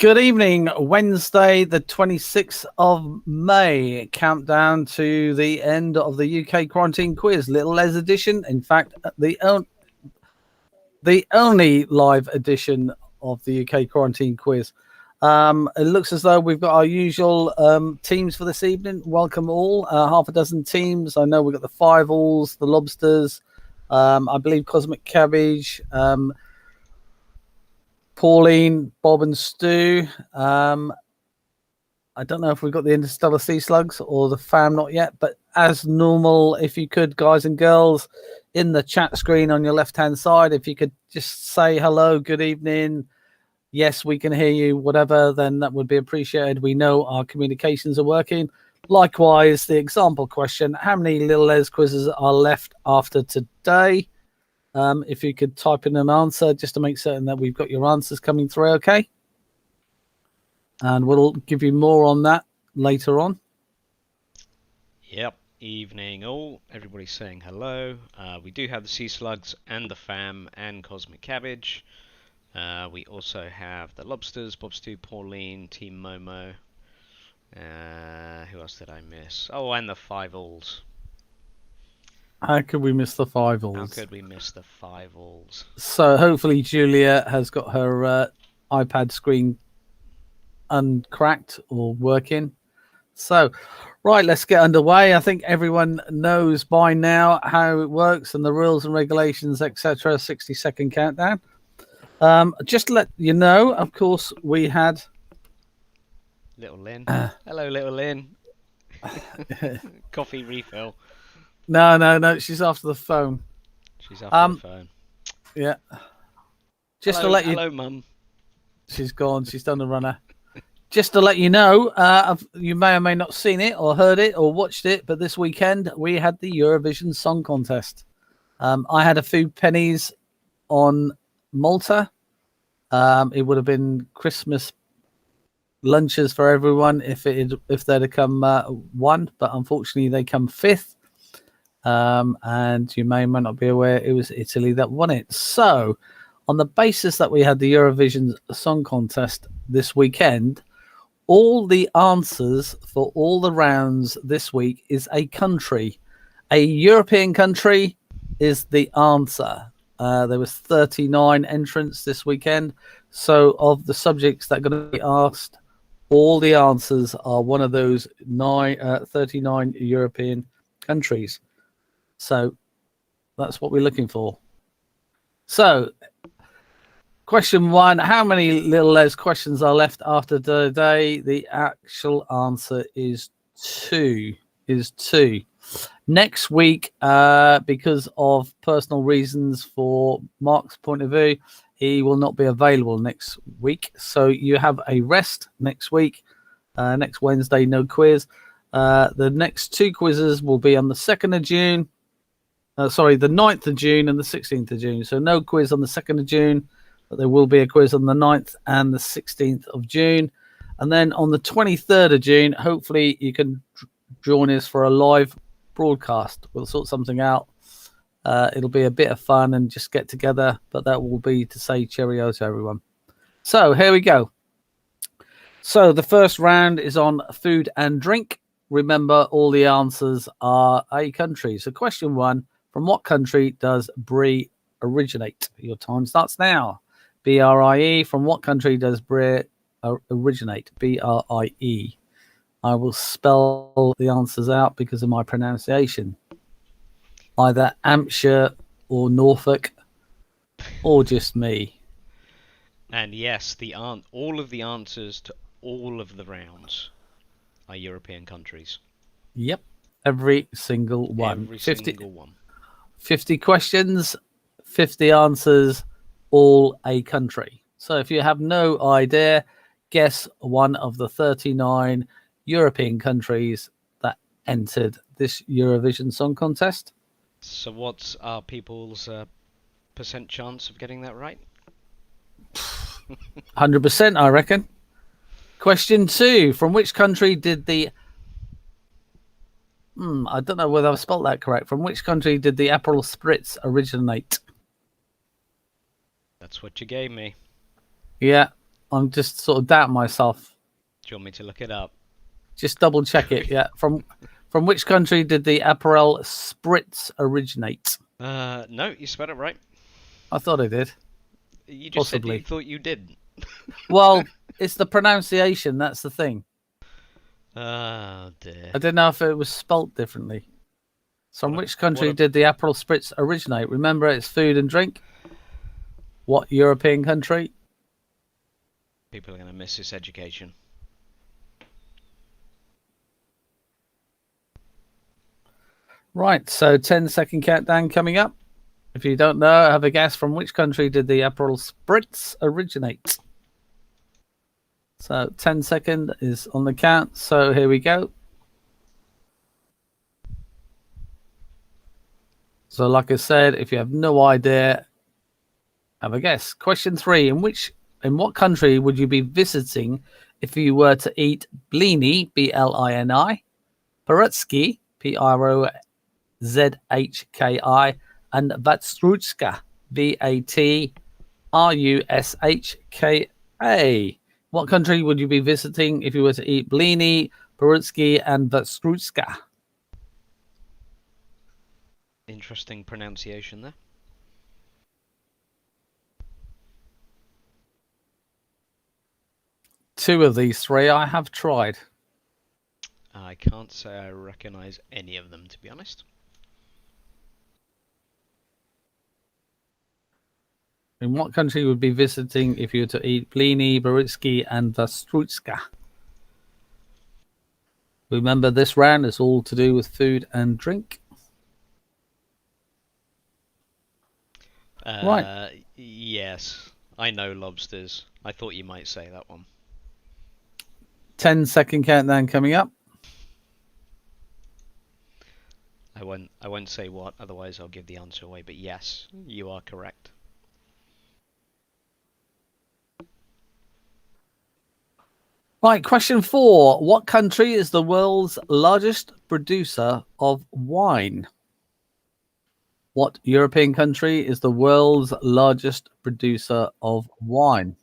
Good evening. Wednesday, the 26th of May. Countdown to the end of the UK quarantine quiz. Little Les edition. In fact, the only live edition of the UK quarantine quiz. It looks as though we've got our usual teams for this evening. Welcome all. Half a dozen teams. I know we've got the Five Alls, the Lobsters, I believe Cosmic Cabbage, Pauline, Bob and Stu. I don't know if we've got the Interstellar Sea Slugs or the fam, not yet. But as normal, if you could, guys and girls, in the chat screen on your left-hand side, if you could just say hello, good evening, yes, we can hear you, whatever, then that would be appreciated. We know our communications are working. Likewise, the example question, how many Little Les quizzes are left after today? If you could type in an answer just to make certain that we've got your answers coming through, okay? And we'll give you more on that later on. Yep, evening all. Everybody's saying hello. We do have the Sea Slugs and the Fam and Cosmic Cabbage. We also have the Lobsters, Bob Stew, Pauline, Team Momo. Who else did I miss? Oh, and the Five Alls. How could we miss the Five Alls? How could we miss the Five Alls? So hopefully Julia has got her iPad screen uncracked or working. So, right, let's get underway. I think everyone knows by now how it works and the rules and regulations, etc. 60-second countdown. Just to let you know, of course, we had Little Lynn. Hello, Little Lynn. Coffee refill. No. She's after the phone. She's after the phone. Yeah. Just hello, to let you. Hello, Mum. She's gone. She's done the runner. Just to let you know, you may or may not seen it or heard it or watched it, but this weekend we had the Eurovision Song Contest. I had a few pennies on Malta. It would have been Christmas lunches for everyone if they'd have come one, but unfortunately they come fifth. And you may or may not be aware it was Italy that won it. So, on the basis that we had the Eurovision Song Contest this weekend, all the answers for all the rounds this week is a country. A European country is the answer. There was 39 entrants this weekend. So, of the subjects that are going to be asked, all the answers are one of those 39 European countries. So that's what we're looking for. So question one, how many Little Les questions are left after today? The actual answer is two. Next week, because of personal reasons for Mark's point of view, he will not be available next week. So you have a rest next week. Next Wednesday, no quiz. The next two quizzes will be on the 2nd of June. The 9th of June and the 16th of June. So no quiz on the 2nd of June, but there will be a quiz on the 9th and the 16th of June. And then on the 23rd of June, hopefully you can join us for a live broadcast. We'll sort something out. It'll be a bit of fun and just get together, but that will be to say cheerio to everyone. So here we go. So the first round is on food and drink. Remember, all the answers are a country. So question one, from what country does brie originate? Your time starts now. B-R-I-E. From what country does brie originate? B-R-I-E. I will spell the answers out because of my pronunciation. Either Hampshire or Norfolk or just me. And yes, all of the answers to all of the rounds are European countries. Yep. Every single one. Every single one. 50 questions, 50 answers, all a country. So if you have no idea, guess one of the 39 European countries that entered this Eurovision Song Contest. So what's our people's percent chance of getting that right? 100%, I reckon. Question two, from which country did the... I don't know whether I've spelled that correct. From which country did the Aperol Spritz originate? That's what you gave me. Yeah, I'm just sort of doubting myself. Do you want me to look it up? Just double check it. Yeah. From which country did the Aperol Spritz originate? No, you spelled it right. I thought I did. You just said Possibly. you thought you didn't. Well, it's the pronunciation. That's the thing. Oh dear. I didn't know if it was spelt differently. So, from What a- which country what a- did the Aperol Spritz originate? Remember, it's food and drink. What European country? People are going to miss this education. Right. So, 10-second countdown coming up. If you don't know, have a guess. From which country did the Aperol Spritz originate? So 10-second is on the count. So here we go. So like I said, if you have no idea, have a guess. Question 3. In what country would you be visiting if you were to eat blini, B-L-I-N-I, Perutski, P-R-O-Z-H-K-I, and Vatstrutska, V-A-T-R-U-S-H-K-A? What country would you be visiting if you were to eat blini, Perutski, and Vatstrutska? Interesting pronunciation there. Two of these three I have tried. I can't say I recognise any of them, to be honest. In what country would be visiting if you were to eat blini, Perutski, and Vatstrutska? Remember, this round is all to do with food and drink. Right. Yes, I know lobsters. I thought you might say that one. 10-second countdown coming up. I won't say what, otherwise I'll give the answer away. But yes, you are correct. Right, question 4. What country is the world's largest producer of wine? What European country is the world's largest producer of wine?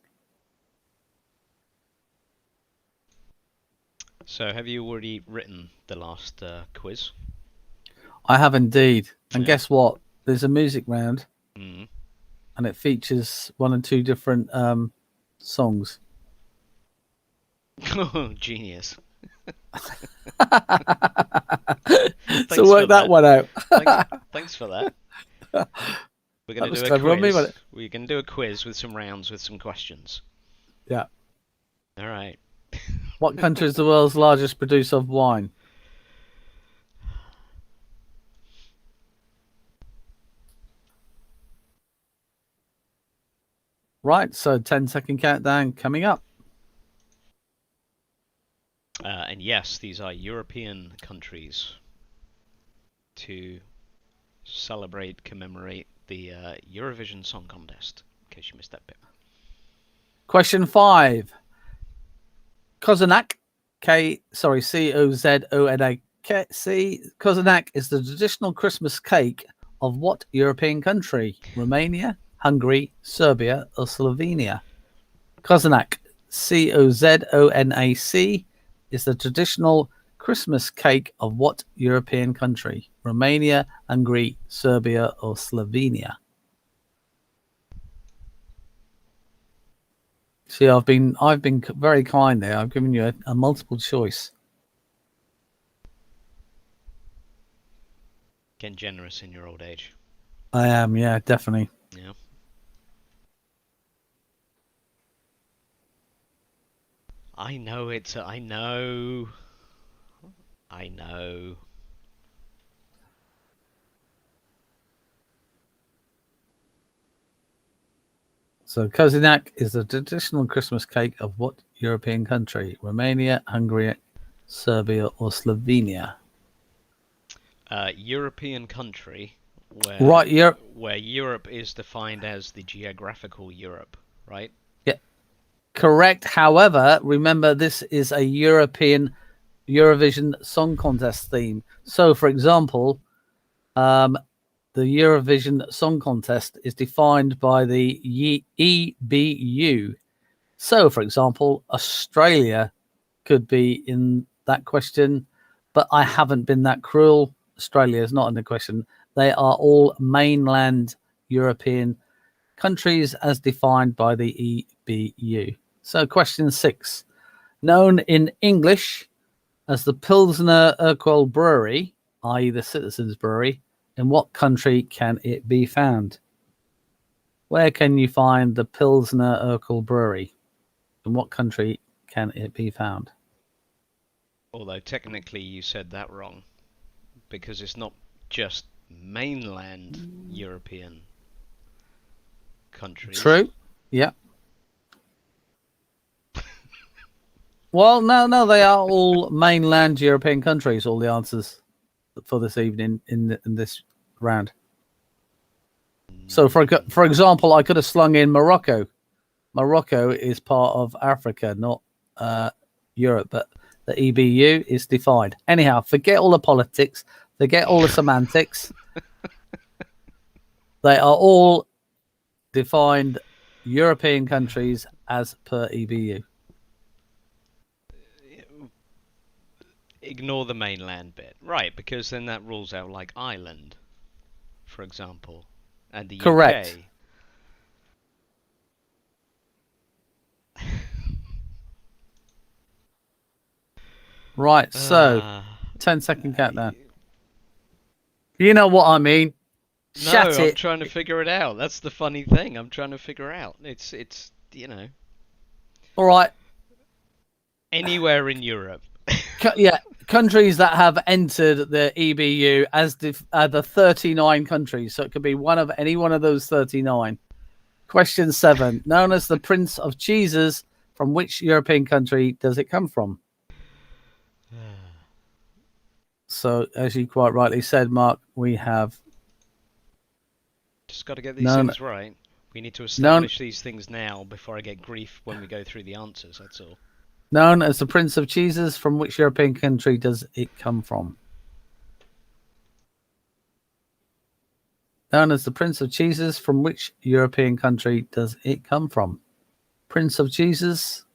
So, have you already written the last quiz? I have indeed. And Yeah. guess what? There's a music round, Mm. and it features 1 and 2 different songs. Oh, genius. So work that one out. Thanks for that. We're That going was to do a clever of me, quiz. wasn't it? We're going to do a quiz with some rounds with some questions. Yeah. All right. What country is the world's largest producer of wine? Right, so 10-second countdown coming up. And yes, these are European countries to celebrate, commemorate the Eurovision Song Contest, in case you missed that bit. Question 5. Kozonak, C-O-Z-O-N-A-K-C. Kozonak is the traditional Christmas cake of what European country? Romania, Hungary, Serbia, or Slovenia? Kozonak, C-O-Z-O-N-A-C, is the traditional Christmas cake of what European country? Romania, Hungary, Serbia, or Slovenia? See, I've been very kind there. I've given you a multiple choice. Getting generous in your old age. I am, yeah, definitely. Yeah. I know it's. I know. So Kozinak is the traditional Christmas cake of what European country? Romania, Hungary, Serbia, or Slovenia? European country where where Europe is defined as the geographical Europe, right? Yeah, correct. However, remember this is a European Eurovision Song Contest theme. So, for example, the Eurovision Song Contest is defined by the EBU. So, for example, Australia could be in that question, but I haven't been that cruel. Australia is not in the question. They are all mainland European countries as defined by the EBU. So, question 6. Known in English as the Pilsner Urquell Brewery, i.e., the Citizens Brewery, in what country can it be found? Where can you find the Pilsner Urquell Brewery? In what country can it be found? Although technically you said that wrong, because it's not just mainland European countries. True. Yeah. Well, no, they are all mainland European countries. All the answers for this evening in this round. So, for example, I could have slung in Morocco. Morocco is part of Africa, not Europe, but the EBU is defined. Anyhow, forget all the politics, forget all the semantics. They are all defined European countries as per EBU. Ignore the mainland bit, right? Because then that rules out like Ireland, for example, and the Correct. UK. Right, so 10-second countdown. You know what I mean. No, Shut I'm it. trying to figure it out. That's the funny thing. I'm trying to figure out. It's All right. anywhere in Europe. Yeah, countries that have entered the EBU as the 39 countries. So it could be any one of those 39. Question 7. Known as the Prince of Cheeses, from which European country does it come from? So, as you quite rightly said, Mark, we have... Just got to get these things right. We need to establish these things now before I get grief when we go through the answers, that's all. Known as the Prince of Cheeses, from which European country does it come from? Known as the Prince of Cheeses, from which European country does it come from? Prince of Cheeses.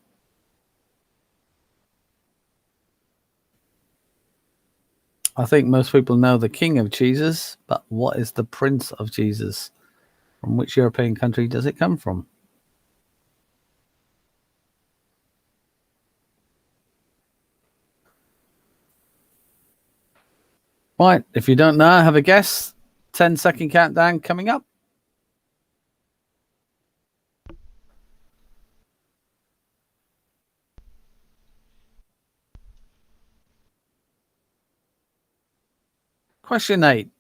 I think most people know the King of Cheeses, but what is the Prince of Cheeses? From which European country does it come from? Right, if you don't know, have a guess. 10-second countdown coming up. Question 8.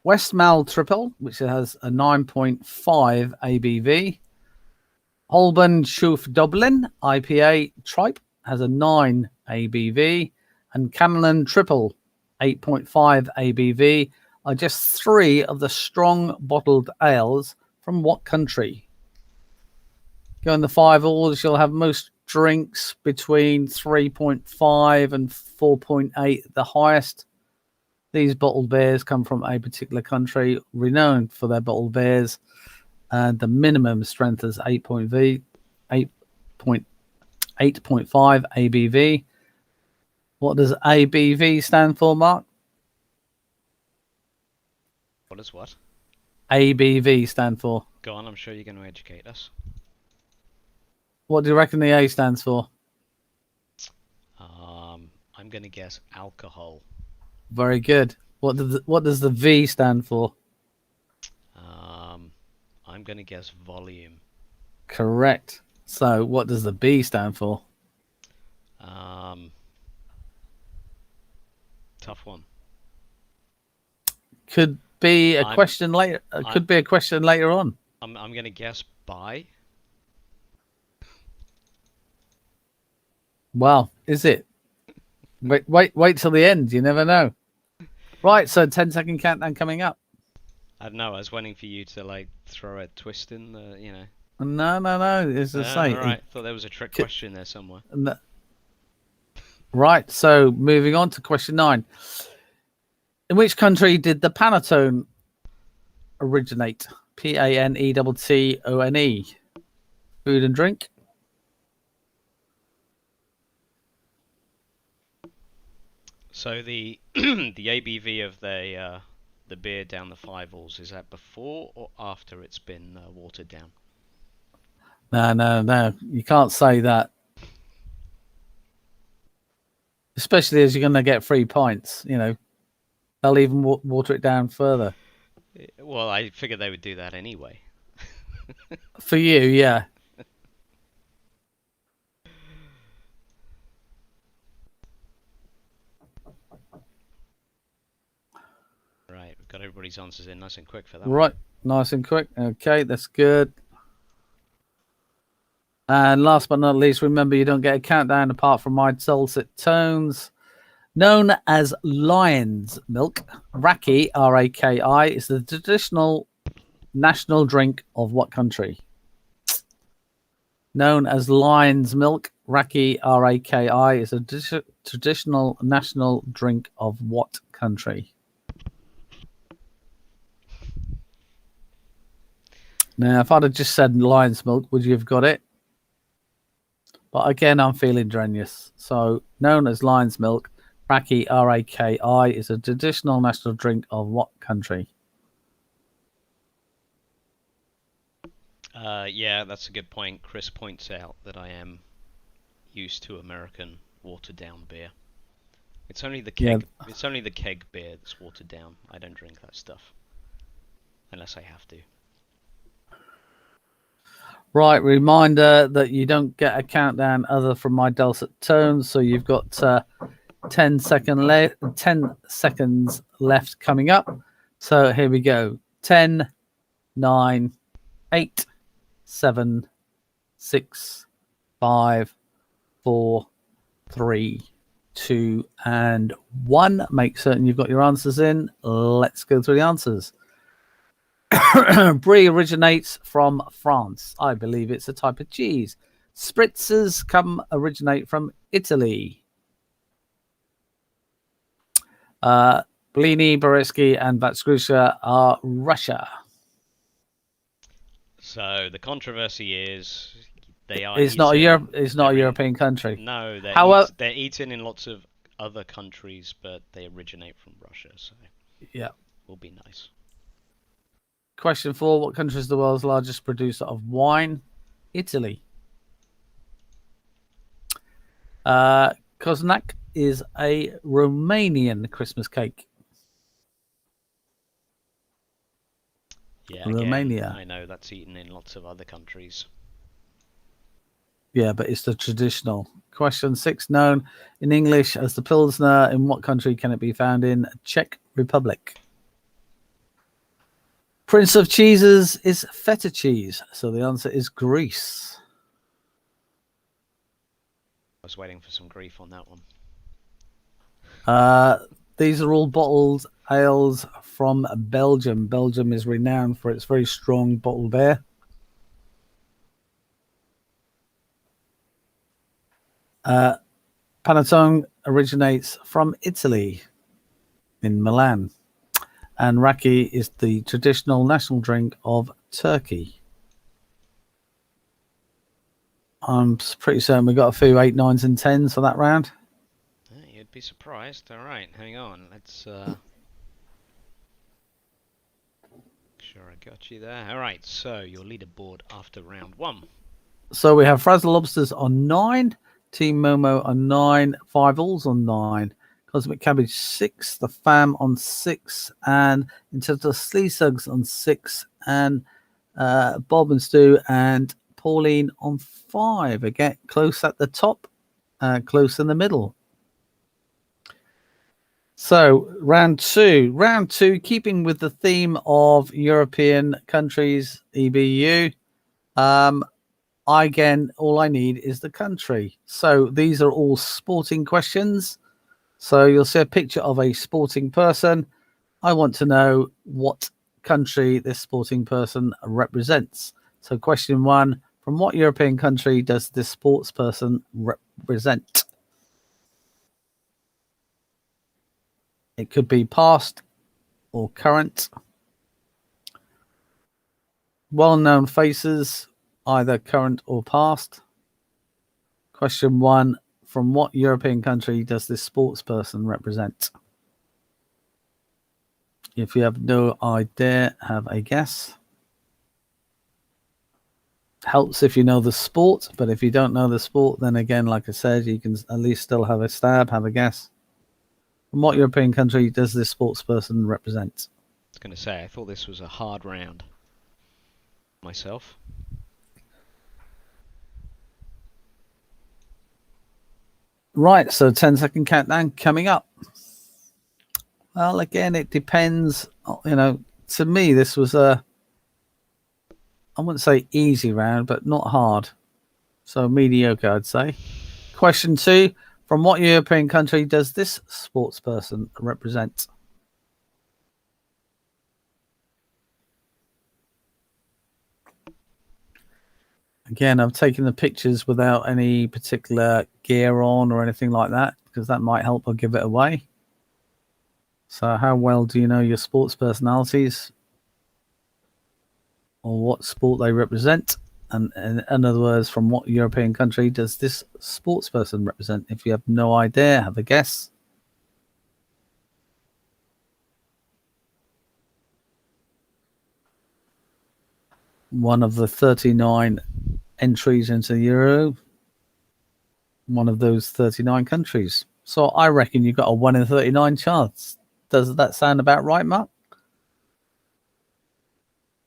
Westmalle Triple, which has a 9.5 ABV. Holborn Schoof Dublin IPA Tripe has a 9 ABV. And Canlan Triple, 8.5 ABV, are just 3 of the strong bottled ales from what country? Go in the 5 orders, you'll have most drinks between 3.5 and 4.8, the highest. These bottled beers come from a particular country renowned for their bottled beers, and the minimum strength is 8.5 ABV. What does ABV stand for, Mark? What does what? ABV stand for. Go on, I'm sure you're going to educate us. What do you reckon the A stands for? I'm going to guess alcohol. Very good. What does the V stand for? I'm going to guess volume. Correct. So what does the B stand for? Tough one. Could be a question later. Could be a question later on. I'm going to guess by. Well, is it? Wait till the end. You never know. Right, so 10-second countdown coming up. I don't know. I was waiting for you to like throw a twist in the, you know. No. As I say, all right. Thought there was a trick question there somewhere. Right. So moving on to question 9. In which country did the Panettone originate? Panettone. Food and drink. So the the ABV of the beer down the 5-alls, is that before or after it's been watered down? No. You can't say that. Especially as you're going to get 3 pints, you know. They'll even water it down further. Well, I figured they would do that anyway. For you, yeah. Right, we've got everybody's answers in nice and quick for that. Right, nice and quick. Okay, that's good. And last but not least, remember you don't get a countdown apart from my dulcet tones. Known as lion's milk, raki, R-A-K-I, is the traditional national drink of what country? Known as lion's milk, raki, R-A-K-I, is a traditional national drink of what country? Now, if I'd have just said lion's milk, would you have got it? But again, I'm feeling strenuous. So, known as lion's milk, raki, R-A-K-I, is a traditional national drink of what country? Yeah, that's a good point. Chris points out that I am used to American watered down beer. It's only the keg. Yeah. It's only the keg beer that's watered down. I don't drink that stuff unless I have to. Right, reminder that you don't get a countdown other from my dulcet tones. So you've got 10 seconds left coming up. So here we go. 10, 9, 8, 7, 6, 5, 4, 3, 2, and 1. Make certain you've got your answers in. Let's go through the answers. Brie originates from France. I believe it's a type of cheese. Spritzers originate from Italy. Blini, Boreski, and Vatskrusa are Russia. So the controversy is they are. It's not a European country. No, they're eaten in lots of other countries, but they originate from Russia. So yeah, will be nice. Question 4: what country is the world's largest producer of wine? Italy. Koznak is a Romanian Christmas cake. Yeah, Romania. Again, I know that's eaten in lots of other countries. Yeah, but it's the traditional. Question 6: known in English as the Pilsner, in what country can it be found in? Czech Republic. Prince of cheeses is feta cheese, so the answer is Greece. I was waiting for some grief on that one. These are all bottled ales from Belgium. Belgium is renowned for its very strong bottled beer. Panettone originates from Italy, in Milan. And raki is the traditional national drink of Turkey. I'm pretty certain we got a few 8, 9s, and 10s for that round. You'd be surprised. All right, hang on. Let's sure I got you there. All right, so your leaderboard after round 1. So we have Frazzle Lobsters on 9, Team Momo on 9, 5-alls on 9. Cosmic Cabbage 6, the Fam on 6, and Into the Sleesugs on 6, and Bob and Stu and Pauline on 5. Again, close at the top, close in the middle. So round 2, keeping with the theme of European countries, EBU. Again, all I need is the country. So these are all sporting questions. So you'll see a picture of a sporting person. I want to know what country this sporting person represents. So question 1, from what European country does this sports person represent? It could be past or current. Well-known faces, either current or past. Question 1, from what European country does this sports person represent? If you have no idea, have a guess. Helps if you know the sport, but if you don't know the sport, then again, like I said, you can at least still have a stab, have a guess. From what European country does this sports person represent? I was going to say, I thought this was a hard round myself. Right, so 10-second countdown coming up. Well, again, it depends. To me, this was I wouldn't say easy round, but not hard. So mediocre, I'd say. Question 2. From what European country does this sports person represent? Again, I've taken the pictures without any particular gear on or anything like that, because that might help or give it away. So how well do you know your sports personalities or what sport they represent? And in other words, from what European country does this sports person represent? If you have no idea, have a guess. One of the 39 entries into the Euro, one of those 39 countries. So I reckon you've got a 1 in 39 chance. Does that sound about right, Mark?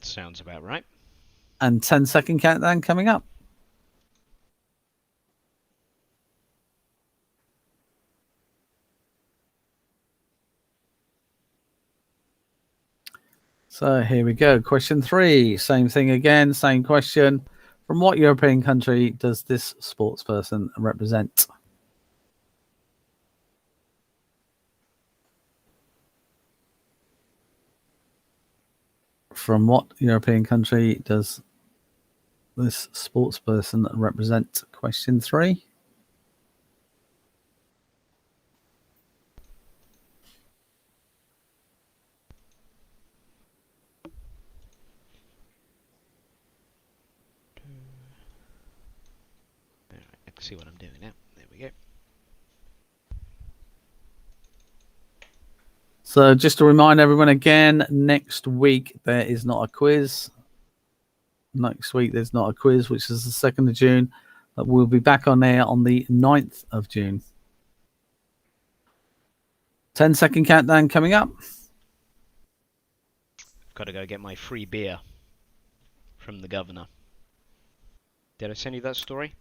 Sounds about right. And 10-second countdown coming up. So here we go. Question 3. Same thing again, same question. From what European country does this sports person represent? From what European country does this sports person represent? Question 3. I can see what I'm doing now. There we go. So just to remind everyone again, next week there is not a quiz. Next week there's not a quiz, which is the 2nd of June. But we'll be back on air on the 9th of June. 10-second countdown coming up. I've got to go get my free beer from the governor. Did I send you that story?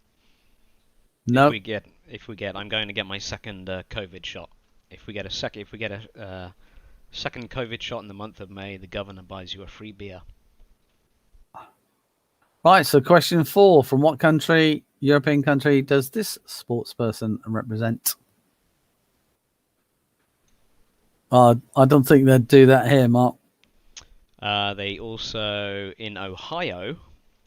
No. If we get, I'm going to get my second COVID shot. If we get a second COVID shot in the month of May, the governor buys you a free beer. Right, so question 4. From what country, European country, does this sports person represent? I don't think they'd do that here, Mark. They also, in Ohio,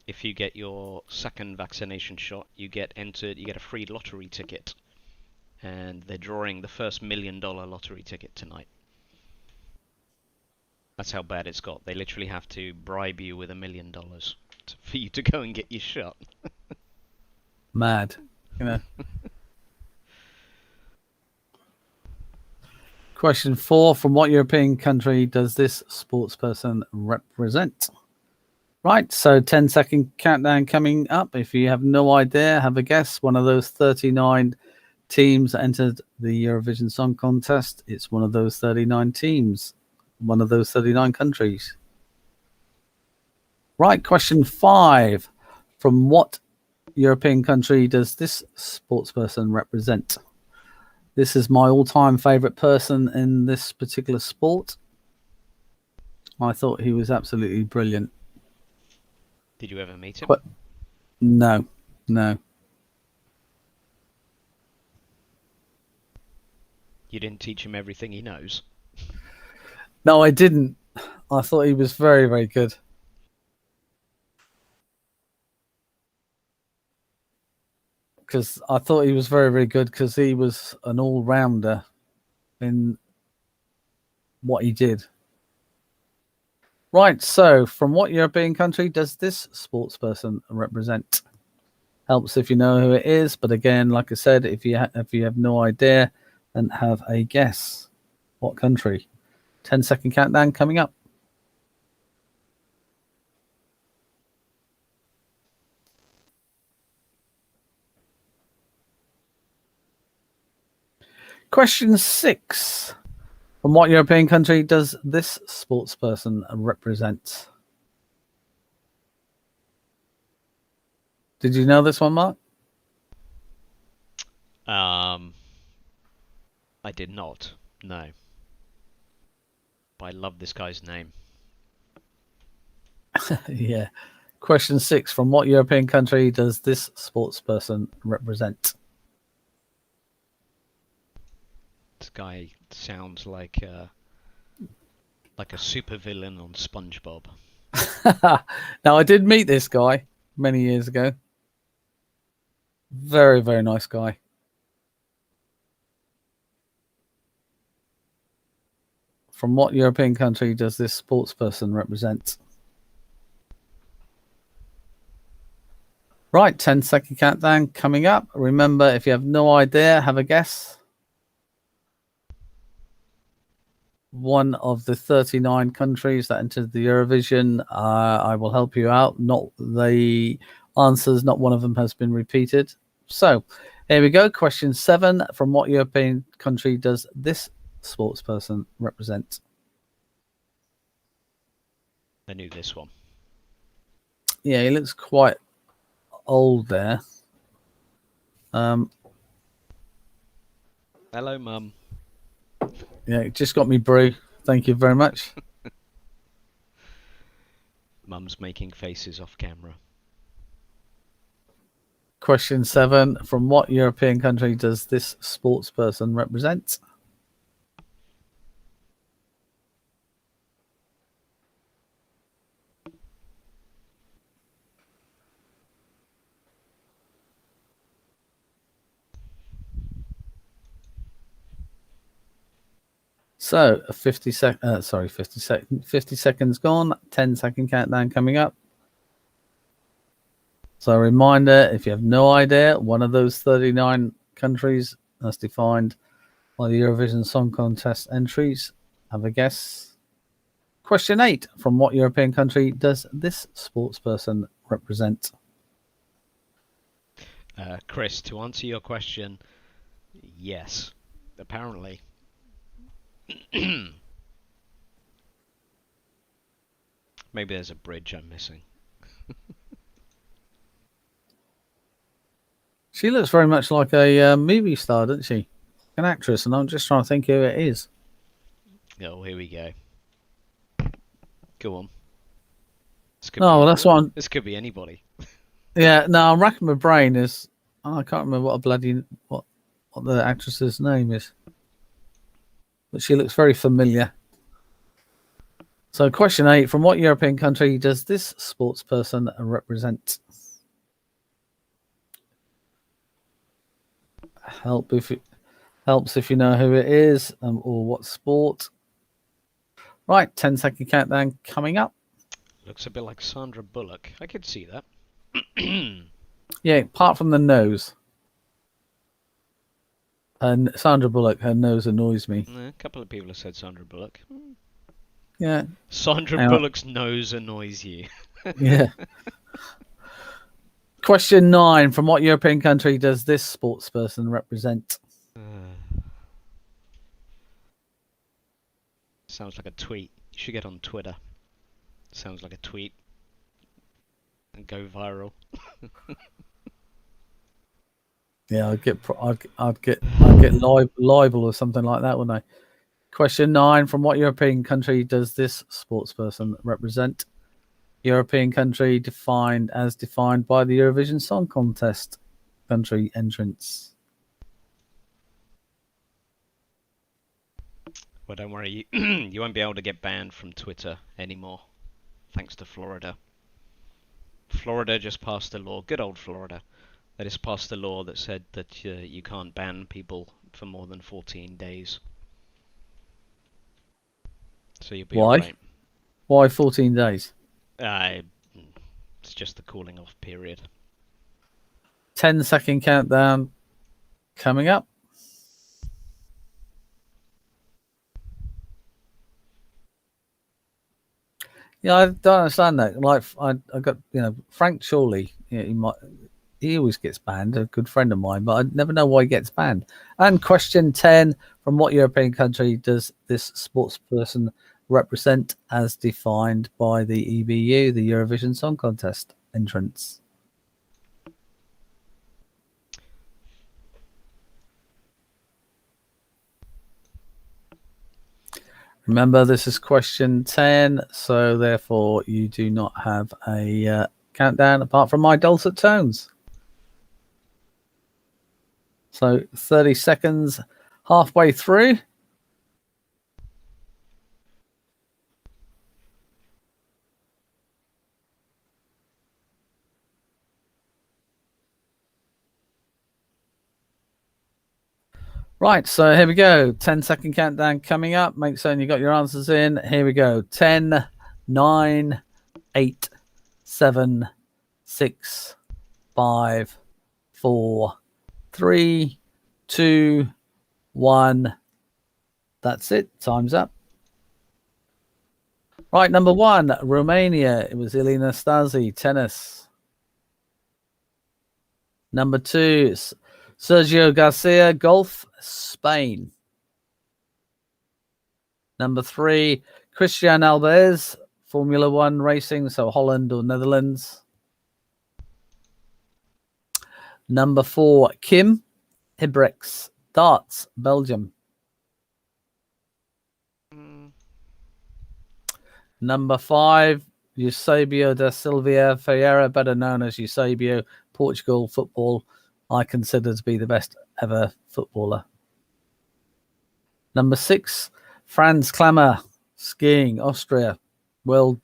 if you get your second vaccination shot, you get a free lottery ticket. And they're drawing the first $1 million lottery ticket tonight. That's how bad it's got. They literally have to bribe you with $1 million for you to go and get your shot. Mad, Question 4. From what European country does this sports person represent? Right, so 10-second countdown coming up. If you have no idea, have a guess. One of those 39 teams that entered the Eurovision Song Contest. It's one of those 39 teams. One of those 39 countries. Right, question 5. From what European country does this sports person represent? This is my all-time favorite person in this particular sport. I thought he was absolutely brilliant. Did you ever meet him? No. You didn't teach him everything he knows? No, I didn't. I thought he was very, very good. Because I thought he was very, very good because he was an all-rounder in what he did. Right, so from what European country does this sports person represent? Helps if you know who it is. But again, like I said, if you have no idea, then have a guess. What country? 10-second countdown coming up. Question 6. From what European country does this sports person represent? Did you know this one, Mark? I did not. No. But I love this guy's name. Yeah. Question 6. From what European country does this sports person represent? This guy sounds like a supervillain on SpongeBob. Now, I did meet this guy many years ago. Very, very nice guy. From what European country does this sports person represent? Right, 10-second countdown coming up. Remember, if you have no idea, have a guess. One of the 39 countries that entered the Eurovision. I will help you out. Not the answers, not one of them has been repeated. So, here we go. Question 7. From what European country does this sports person represent? I knew this one. Yeah, he looks quite old there. Hello, Mum. Yeah, just got me brew. Thank you very much. Mum's making faces off camera. Question 7. From what European country does this sports person represent? So 50 seconds gone. 10-second countdown coming up. So a reminder, if you have no idea, one of those 39 countries as defined by the Eurovision Song Contest entries, have a guess. Question 8. From what European country does this sports person represent? Chris, to answer your question, yes. Apparently. Maybe there's a bridge I'm missing. She looks very much like a movie star, doesn't she? An actress, and I'm just trying to think who it is. Oh, here we go. Go on. No, well, that's what I'm... This could be anybody. Yeah, no, I'm racking my brain. I can't remember what the actress's name is, but she looks very familiar. So, question 8: from what European country does this sports person represent? Helps if you know who it is or what sport. Right, 10-second countdown coming up. Looks a bit like Sandra Bullock. I could see that. Yeah, apart from the nose. And Sandra Bullock, her nose annoys me. A couple of people have said Sandra Bullock. Yeah. Sandra Bullock's nose annoys you. Yeah. Question 9: from what European country does this sports person represent? Sounds like a tweet. You should get on Twitter. Sounds like a tweet. And go viral. Yeah, I'd get libel or something like that, wouldn't I? Question 9: from what European country does this sports person represent? European country defined by the Eurovision Song Contest country entrance. Well, don't worry, you won't be able to get banned from Twitter anymore, thanks to Florida. Florida just passed a law, good old Florida, that has passed a law that said that you can't ban people for more than 14 days. So you'll be alright. Why 14 days? It's just the cooling off period. 10-second countdown coming up. Yeah, I don't understand that. Like, I got, Frank Chorley. He always gets banned. A good friend of mine, but I never know why he gets banned. And question 10: from what European country does this sports person represent, as defined by the EBU, the Eurovision Song Contest entrants? Remember, this is question 10, so therefore you do not have a countdown apart from my dulcet tones. So 30 seconds, halfway through. Right, so here we go. 10-second countdown coming up. Make certain you got your answers in. Here we go. 10, 9, 8, 7, 6, 5, 4, 3, 2, 1. That's it. Time's up. Right, number 1, Romania. It was Elena Stasi, tennis. Number 2, Sergio Garcia, golf, Spain. Number 3, Christian Alvarez, Formula One racing, so Holland or Netherlands. Number 4, Kim Hibrex, darts, Belgium. Number 5, Eusebio da Silva Ferreira, better known as Eusebio, Portugal, football. I consider to be the best ever footballer. Number 6, Franz Klammer, skiing, Austria, world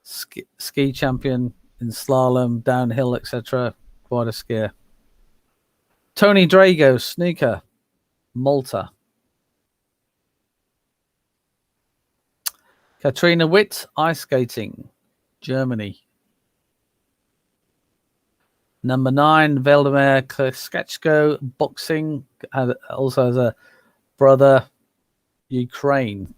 ski champion in slalom, downhill, etc. Quite a skier. Tony Drago, snooker, Malta. Katrina Witt, ice skating, Germany. Number 9, Vladimir Klitschko, boxing, also has a brother, Ukraine.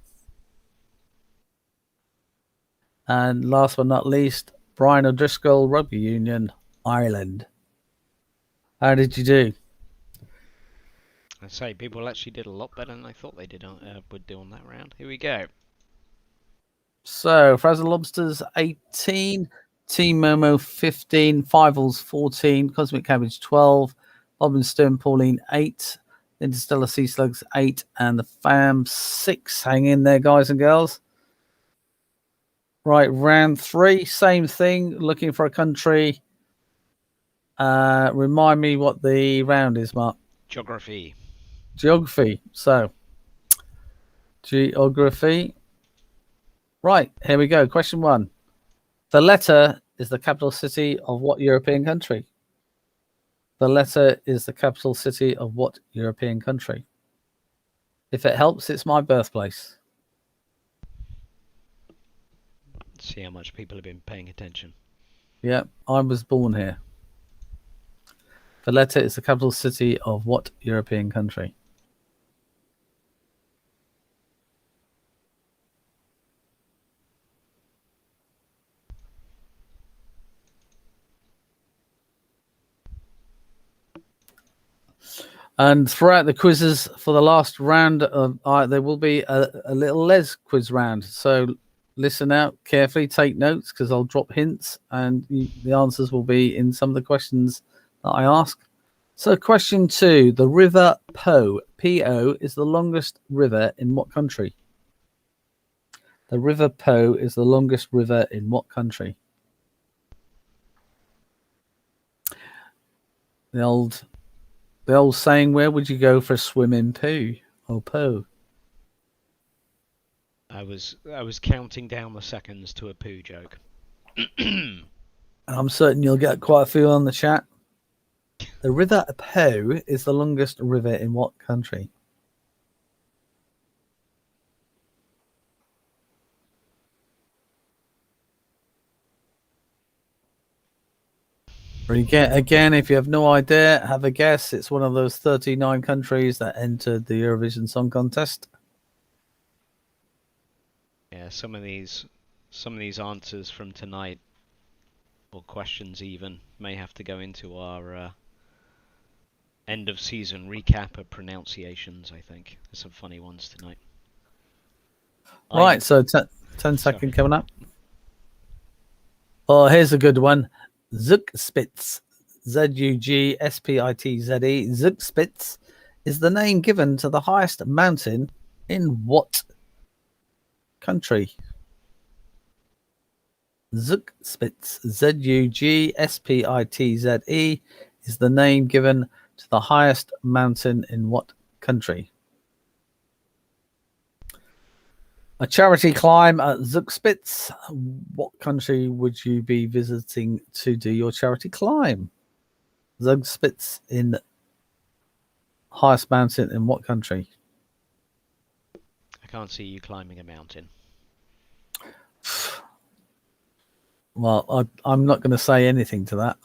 And last but not least, Brian O'Driscoll, rugby union, Ireland. How did you do? I say people actually did a lot better than I thought they would do on that round. Here we go. So, Fraser Lobsters 18, Team Momo 15, Fivals 14, Cosmic Cabbage 12, Bob and Stone Pauline 8, Interstellar Sea Slugs 8, and the Fam 6. Hang in there, guys and girls. Right, round 3, same thing, looking for a country. Remind me what the round is, Mark. Geography. So, geography. Right, here we go. Question 1. Valletta is the capital city of what European country? Valletta is the capital city of what European country? If it helps, it's my birthplace. See how much people have been paying attention. Yeah, I was born here. Valletta is the capital city of what European country? And throughout the quizzes for the last round, there will be a little Les quiz round. So listen out carefully, take notes, because I'll drop hints, and the answers will be in some of the questions that I ask. So question 2, the River Po, P-O, is the longest river in what country? The River Po is the longest river in what country? The old saying, where would you go for a swim in poo or Po? I was counting down the seconds to a poo joke. I'm certain you'll get quite a few on the chat. The River Po is the longest river in what country? Again, if you have no idea, have a guess. It's one of those 39 countries that entered the Eurovision Song Contest. Yeah, some of these answers from tonight, or questions even, may have to go into our end of season recap of pronunciations. I think there's some funny ones tonight. Right, so 10 second coming up. Oh, here's a good one. Zugspitze, Zugspitze, Zugspitze is the name given to the highest mountain in what country? Zugspitze, Zugspitze is the name given to the highest mountain in what country? A charity climb at Zugspitze. What country would you be visiting to do your charity climb? Zugspitze in highest mountain in what country? I can't see you climbing a mountain. Well, I'm not going to say anything to that.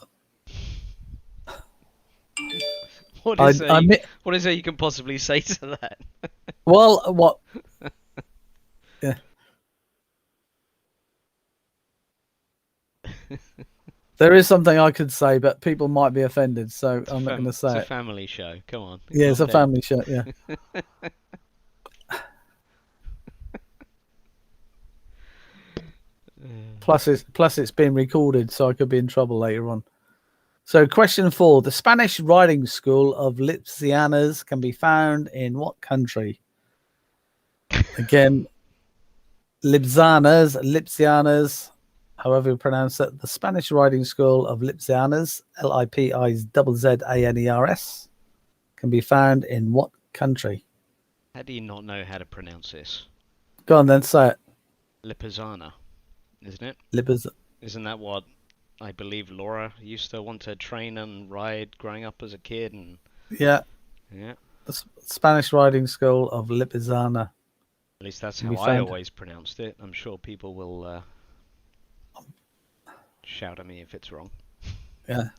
What is it you can possibly say to that? Well, what? Yeah. There is something I could say, but people might be offended, so I'm not going to say it. It's a family show. Come on. Yeah, it's a family show. Yeah. Plus, it's being recorded, so I could be in trouble later on. So, question 4: the Spanish riding school of Lipsianas can be found in what country? Again, Lipsianas, however you pronounce it. The Spanish riding school of Lipsianas, Lipizaners, can be found in what country? How do you not know how to pronounce this? Go on then, say it. Lipizzaner, isn't it? Isn't that what I believe Laura used to want to train and ride growing up as a kid? And yeah. The Spanish riding school of Lipizzaner. At least that's how I always pronounced it. I'm sure people will shout at me if it's wrong. Yeah.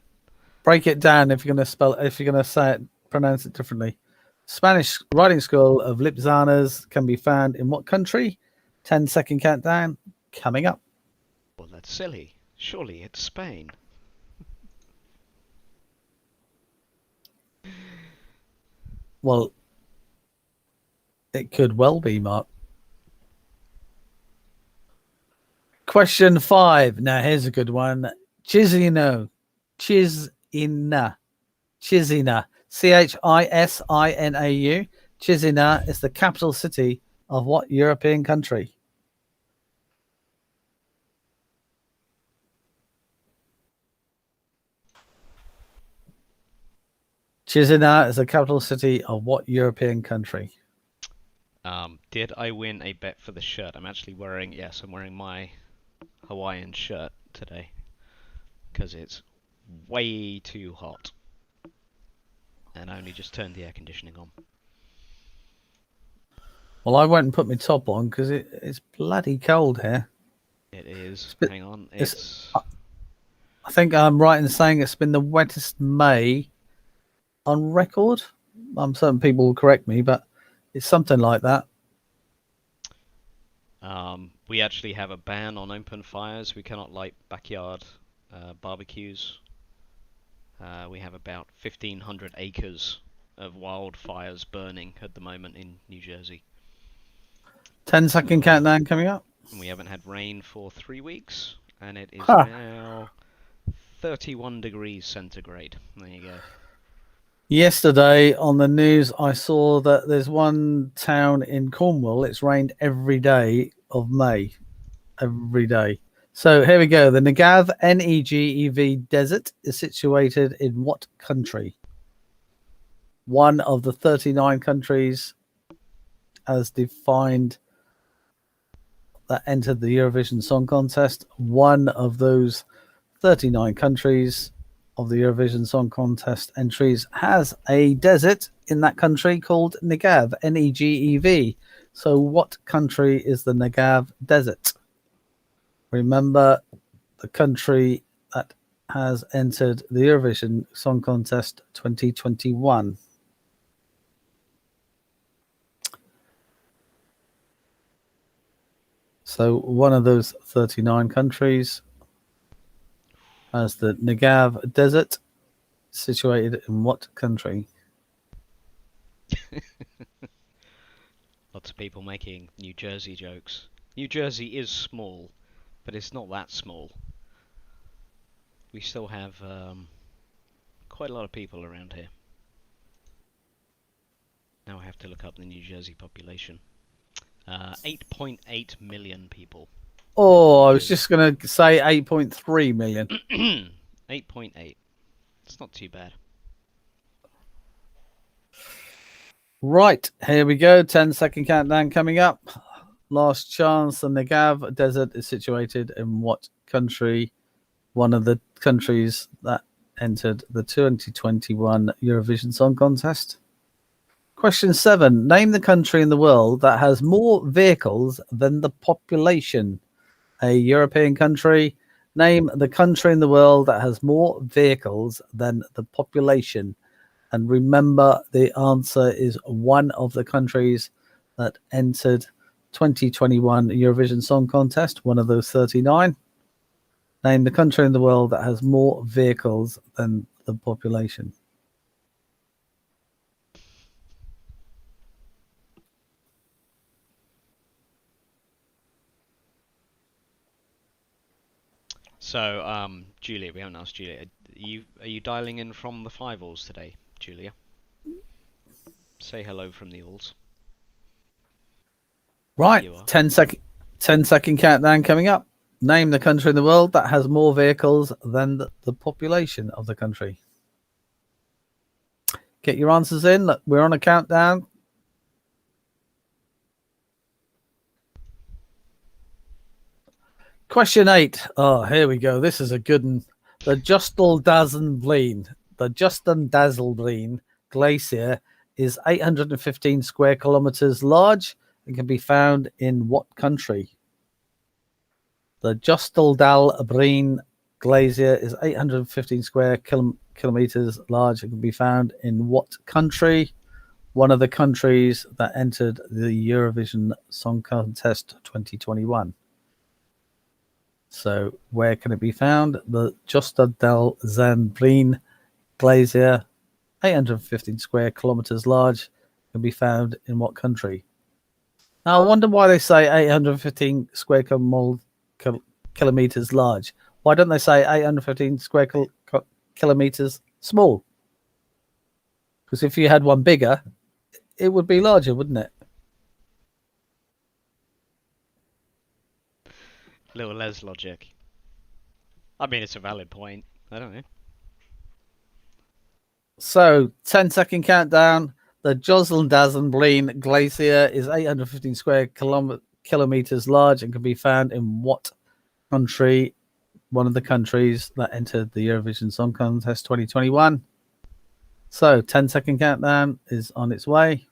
Break it down if you're going to spell it, if you're going to say it, pronounce it differently. Spanish riding school of Lipizzanas can be found in what country? 10-second countdown coming up. Well, that's silly. Surely it's Spain. Well, it could well be, Mark. Question 5. Now, here's a good one. Chisinau. Chisinau. Chisinau. Chisinau. Chisinau is the capital city of what European country? Chisinau is the capital city of what European country? Did I win a bet for the shirt? I'm actually wearing, yes, I'm wearing my Hawaiian shirt today because it's way too hot and I only just turned the air conditioning on. Well, I went and put my top on because it's bloody cold here. It is. Hang on. I think I'm right in saying it's been the wettest May on record. Certain people will correct me, but it's something like that. We actually have a ban on open fires. We cannot light backyard barbecues. We have about 1,500 acres of wildfires burning at the moment in New Jersey. 10-second countdown coming up. We haven't had rain for 3 weeks, and it is now 31 degrees centigrade. There you go. Yesterday on the news, I saw that there's one town in Cornwall. It's rained every day of May. Every day. So here we go. The Negev, Negev Desert is situated in what country? One of the 39 countries as defined that entered the Eurovision Song Contest. One of those 39 countries of the Eurovision Song Contest entries has a desert in that country called Negev, Negev. So what country is the Negev Desert? Remember, the country that has entered the Eurovision Song Contest 2021? So one of those 39 countries has the Negev Desert, situated in what country? Lots of people making New Jersey jokes. New Jersey is small, but it's not that small. We still have quite a lot of people around here. Now I have to look up the New Jersey population. 8.8 million people. Oh, I was just going to say 8.3 million. 8.8. It's not too bad. Right, here we go. 10-second countdown coming up. Last chance. The Negev Desert is situated in what country? One of the countries that entered the 2021 Eurovision Song Contest. Question 7. Name the country in the world that has more vehicles than the population. A European country. Name the country in the world that has more vehicles than the population. And remember, the answer is one of the countries that entered 2021 Eurovision Song Contest, one of those 39. Name the country in the world that has more vehicles than the population. So, Julia, we haven't asked Julia. Are you dialing in from the 5 alls today, Julia? Say hello from the alls. Right, 10-second countdown coming up. Name the country in the world that has more vehicles than the population of the country. Get your answers in. Look, we're on a countdown. Question 8. Oh, here we go. This is a good one. The Justin-Daselbleen Glacier is 815 square kilometers large and can be found in what country? The Justin-Daselbleen Glacier is 815 square kilometers large and can be found in what country? One of the countries that entered the Eurovision Song Contest 2021. So where can it be found? The Justin-Daselbleen Glacier, 815 square kilometers large, can be found in what country? Now, I wonder why they say 815 square kilometers large. Why don't they say 815 square kilometers small? Because if you had one bigger, it would be larger, wouldn't it? Little Les logic. I mean, it's a valid point. I don't know. So, 10-second countdown. The Justin-Daselbleen Glacier is 815 square kilometers large and can be found in what country? One of the countries that entered the Eurovision Song Contest 2021. So, 10-second countdown is on its way.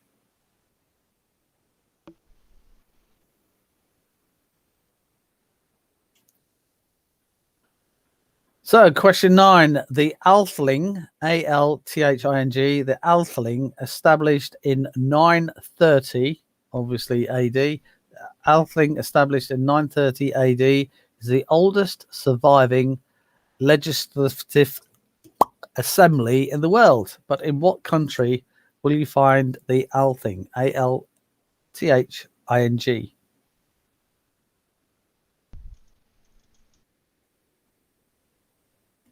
So, question 9. The Althing, A-L-T-H-I-N-G, the Althing, established in 930, obviously AD. Althing, established in 930 AD, is the oldest surviving legislative assembly in the world. But in what country will you find the Althing, A-L-T-H-I-N-G?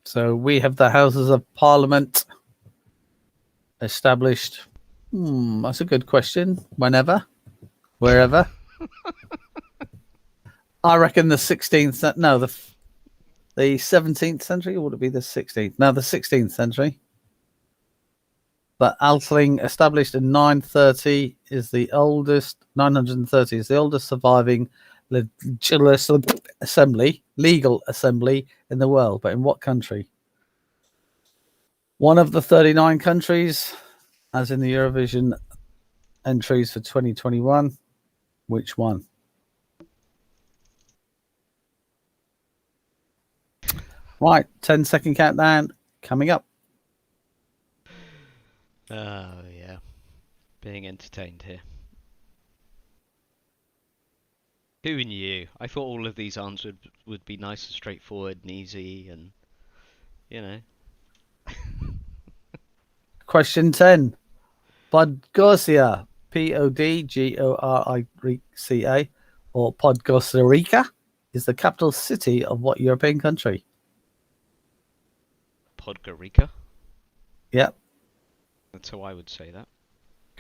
So we have the Houses of Parliament established. That's a good question. Whenever, wherever. I reckon the 16th. No, the 17th century, or would it be the 16th? No, the 16th century. But Althing, established in 930, is the oldest. 930 is the oldest surviving legal assembly in the world. But in what country? One of the 39 countries, as in the Eurovision entries for 2021. Which one? Right, 10-second countdown coming up. Oh, yeah. Being entertained here. Who knew? I thought all of these answers would be nice and straightforward and easy and, you know. Question 10. Podgorica, Podgorica, or Podgorica, is the capital city of what European country? Podgorica? Yep, That's how I would say that.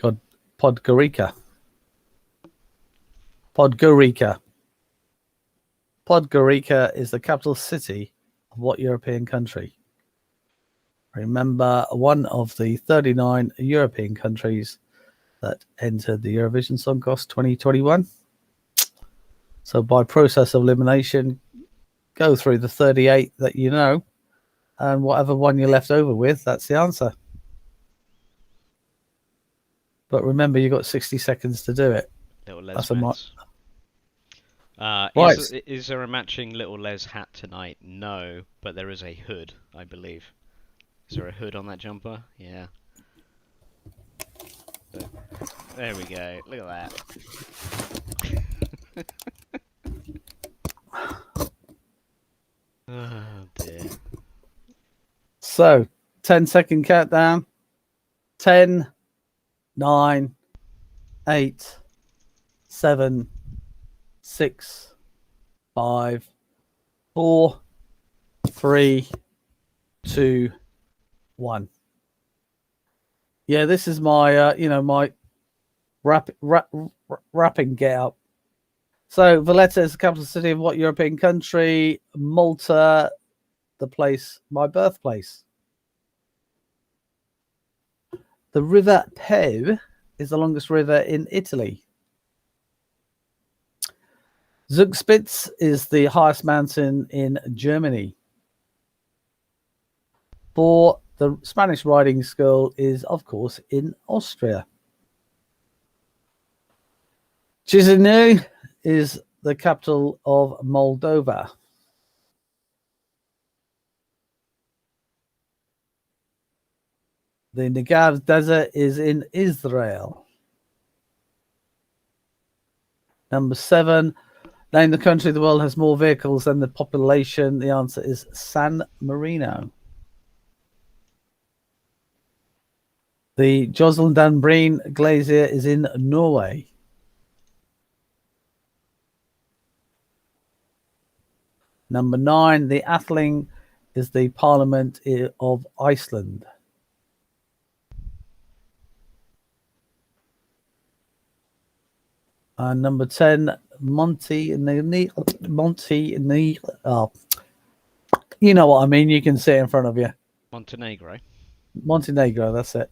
God, Podgorica. Podgorica. Podgorica is the capital city of what European country? Remember, one of the 39 European countries that entered the Eurovision Song Contest 2021. So by process of elimination, go through the 38 that you know, and whatever one you're left over with, that's the answer. But remember, you've got 60 seconds to do it. Little Les That's a maths. Right. Is there a matching Little Les hat tonight? No, but there is a hood, I believe. Is there a hood on that jumper? Yeah. There we go. Look at that. Oh dear. So, 10-second countdown. 10, 9, 8, 7, 6, 5, 4, 3, 2, 1. Yeah, this is my, my rapping get up. So, Valletta is the capital city of what European country? Malta, the place, my birthplace. The River Po is the longest river in Italy. Zugspitze is the highest mountain in Germany. For the Spanish riding school is, of course, in Austria. Chisinau is the capital of Moldova. The Negev Desert is in Israel. Number 7. Name the country of the world has more vehicles than the population. The answer is San Marino. The Josseldanbreen Glacier is in Norway. Number 9. The Atheling is the parliament of Iceland. And number 10, Montenegro. Oh, you know what I mean. You can see it in front of you. Montenegro. Montenegro, that's it.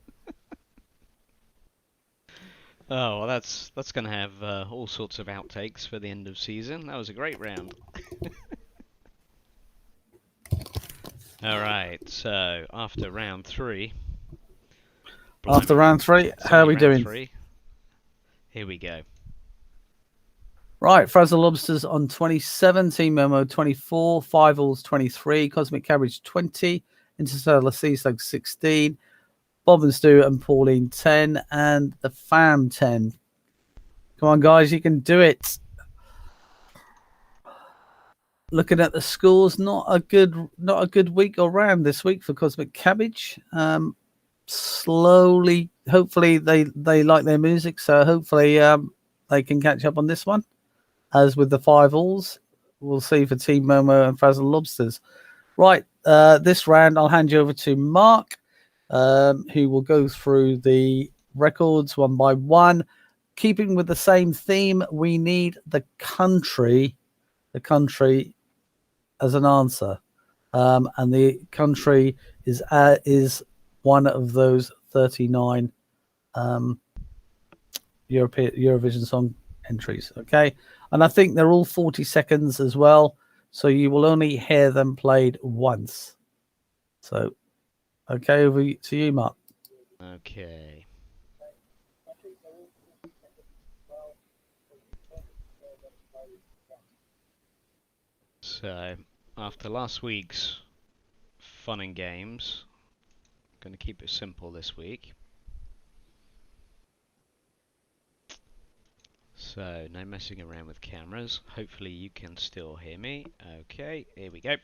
Oh, well, that's going to have all sorts of outtakes for the end of season. That was a great round. All right, so after round 3. After round 3, how are we doing? 3. Here we go. Right, Frazzle Lobsters on 27, Team Momo 24, Five Alls 23, Cosmic Cabbage 20, Interstellar Sea Slug 16, Bob and Stu and Pauline 10, and the Fam 10. Come on, guys, you can do it. Looking at the scores, not a good week or round this week for Cosmic Cabbage. Slowly, hopefully they like their music, so hopefully they can catch up on this one. As with the Five Alls, we'll see for Team Momo and Frazzle Lobsters. Right, this round I'll hand you over to Mark, who will go through the records one by one. Keeping with the same theme, we need the country as an answer, and the country is one of those 39 Eurovision Song entries. Okay, and I think they're all 40 seconds as well, so you will only hear them played once. So, okay, over to you, Mark. Okay. So, after last week's fun and games. Going to keep it simple this week. So, no messing around with cameras. Hopefully you can still hear me. Okay, here we go.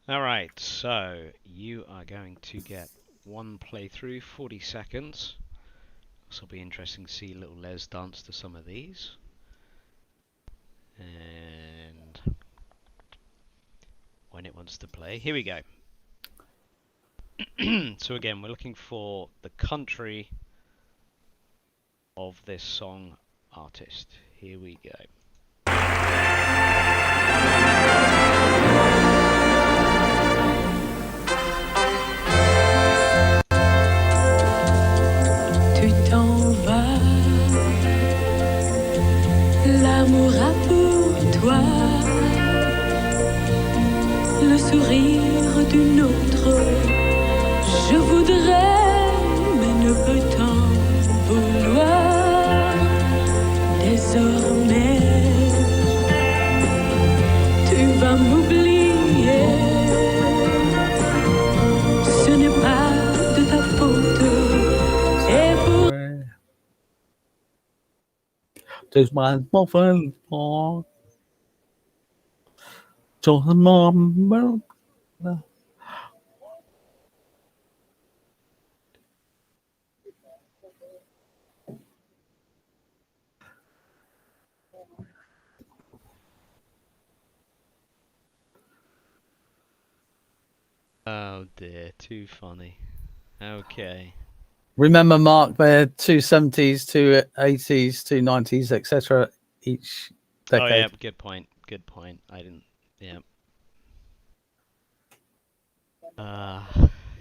Alright, so you are going to get one playthrough, 40 seconds. This will be interesting to see little Les dance to some of these. And when it wants to play, here we go. So again, we're looking for the country of this song artist. Here we go. Tu t'en vas, l'amour a pour toi le sourire d'une autre. Je voudrais, mais ne peux t'en vouloir. Désormais, tu vas m'oublier. Ce n'est pas de ta faute. Et pour There's my muffin for John. Oh dear, too funny. Okay. Remember, Mark, they're 270s, 280s, 290s, etc. each decade. Oh yeah, good point. Good point. I didn't. Yeah.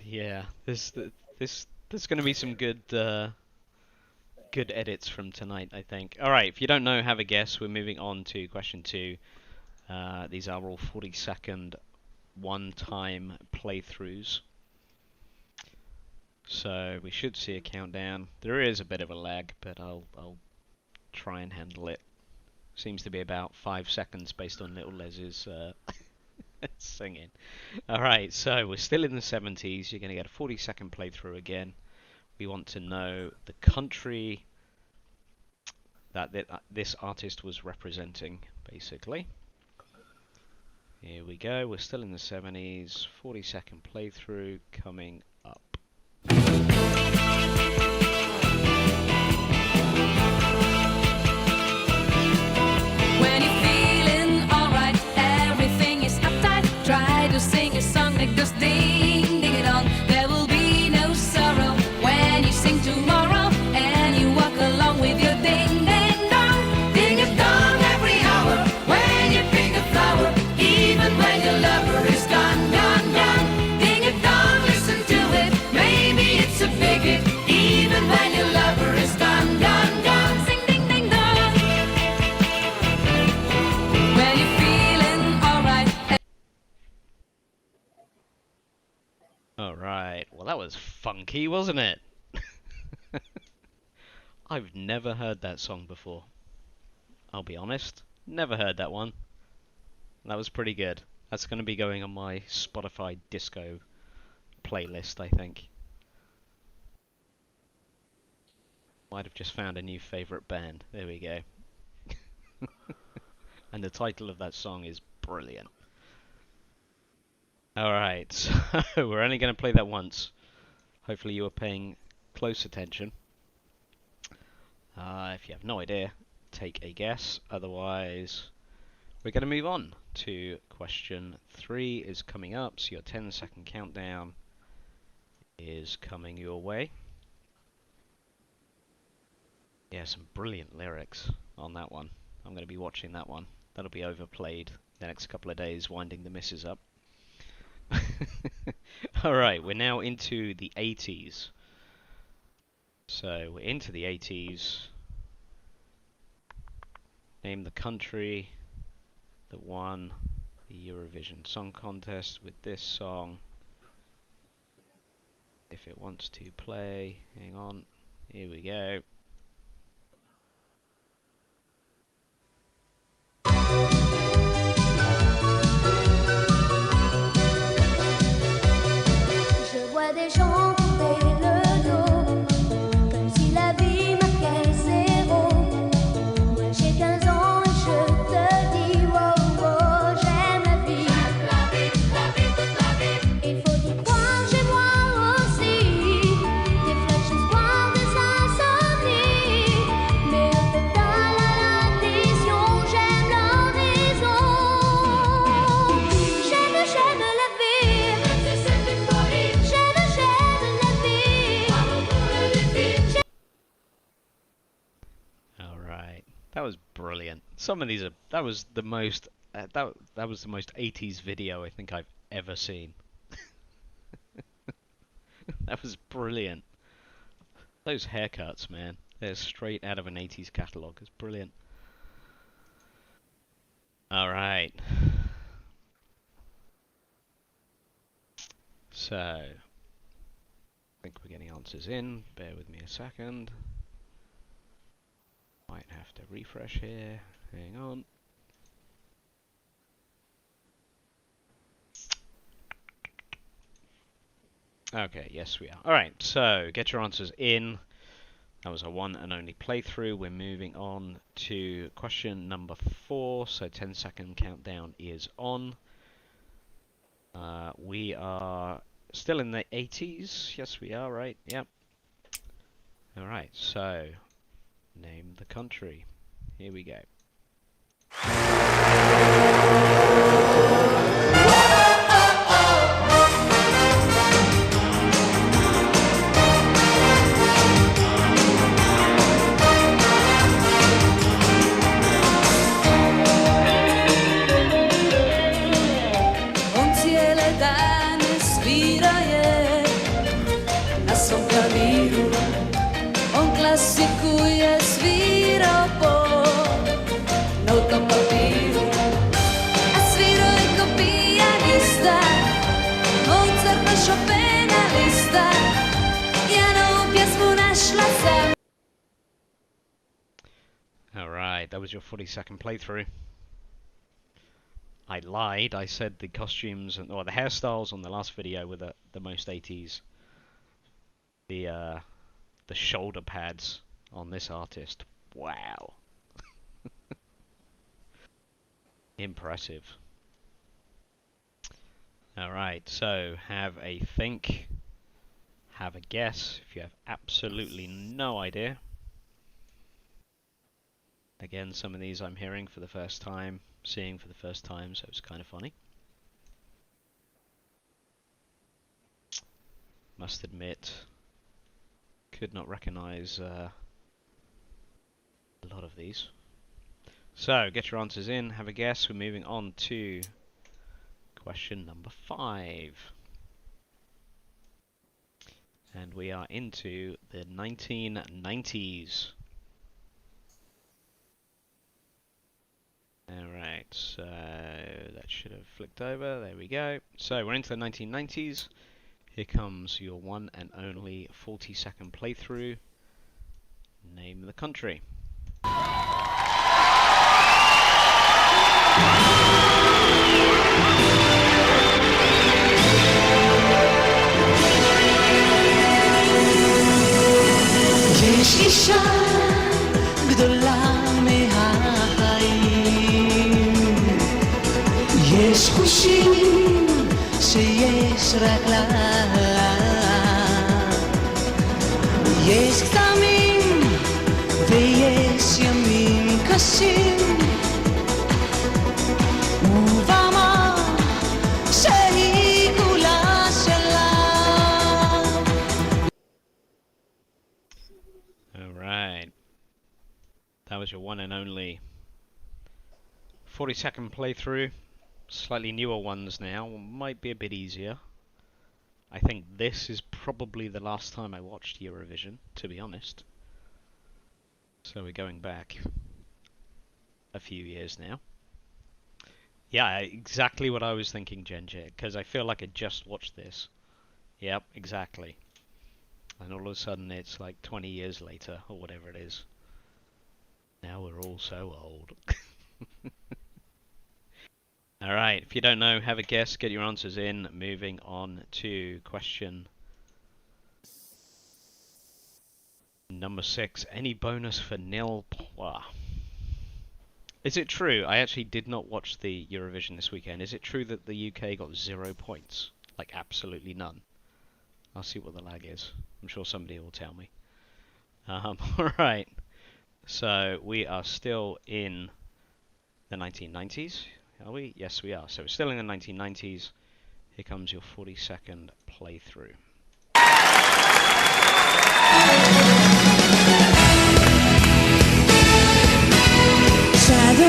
Yeah. There's going to be some good edits from tonight, I think. All right. If you don't know, have a guess. We're moving on to question 2. These are all 40-second one-time playthroughs. So we should see a countdown. There is a bit of a lag, but I'll try and handle it. Seems to be about 5 seconds based on Little Les's singing. Alright, so we're still in the 70s. You're going to get a 40-second playthrough again. We want to know the country that this artist was representing, basically. Here we go. We're still in the 70s. 40-second playthrough coming up. when you're feeling alright, everything is uptight. Try to sing a song that goes ding ding it on. There will be no sorrow when you sing tomorrow, and you walk along with your ding ding dong, ding a dong every hour. When you pick a flower, even when your lover is gone, gone, gone. Ding a dong, listen to it. Maybe it's a bigot, even when your lover is gone, gone, gone. Sing ding ding dong. When you're feeling alright. Alright, well that was funky, wasn't it? I've never heard that song before. I'll be honest, never heard that one. That was pretty good. That's going to be going on my Spotify disco playlist, I think. Might have just found a new favourite band. There we go. And the title of that song is brilliant. Alright, so we're only going to play that once. Hopefully you are paying close attention. If you have no idea, take a guess. Otherwise, we're going to move on to question 3 is coming up. So your 10-second countdown is coming your way. Yeah, some brilliant lyrics on that one. I'm going to be watching that one. That'll be overplayed the next couple of days, winding the missus up. Alright, we're now into the 80s. So we're into the 80s. Name the country that won the Eurovision Song Contest with this song. If it wants to play, hang on, here we go. Some of these are. That was the most. That was the most 80s video I think I've ever seen. That was brilliant. Those haircuts, man. They're straight out of an 80s catalogue. It's brilliant. Alright. So, I think we're getting answers in. Bear with me a second. Might have to refresh here. Hang on. Okay, yes we are. Alright, so get your answers in. That was a one and only playthrough. We're moving on to question number 4. So 10-second countdown is on. We are still in the 80s. Yes, we are, right? Yep. Alright, so name the country. Here we go. On cijele dane sviraje na svom klaviru. On klasiku je svirao po notom papiru. A svirao je ko pijanista, Mozarta, Chopina lista. Ja novu pjesmu našla sam. Alright, that was your 40-second playthrough. I lied. I said the costumes or the hairstyles on the last video were the most 80s. The shoulder pads on this artist. Wow. Impressive. Alright, so have a think. Have a guess if you have absolutely no idea. Again, some of these I'm hearing for the first time, seeing for the first time, so it's kind of funny. Must admit, could not recognize a lot of these. So, get your answers in, have a guess. We're moving on to question number 5. And we are into the 1990s. Alright, so that should have flicked over. There we go. So we're into the 1990s. Here comes your one and only 40-second playthrough. Name the country. יש אישה גדולה מהחיים, יש חושים שיש רק לה, יש קסמים ויש ימים קשים, ובמה שהיא כולה שלה. Alright. That was your one and only 40-second playthrough. Slightly newer ones now. Might be a bit easier. I think this is probably the last time I watched Eurovision, to be honest. So we're going back a few years now. Yeah, exactly what I was thinking, Genji, because I feel like I just watched this. Yep, exactly. And all of a sudden it's like 20 years later, or whatever it is. Now we're all so old. Alright, if you don't know, have a guess, get your answers in. Moving on to question number 6. Any bonus for nil points? Is it true? I actually did not watch the Eurovision this weekend. Is it true that the UK got 0 points? Like absolutely none? I'll see what the lag is. I'm sure somebody will tell me. Alright, so we are still in the 1990s. Are we? Yes, we are. So we're still in the 1990s. Here comes your 40-second playthrough. Shadow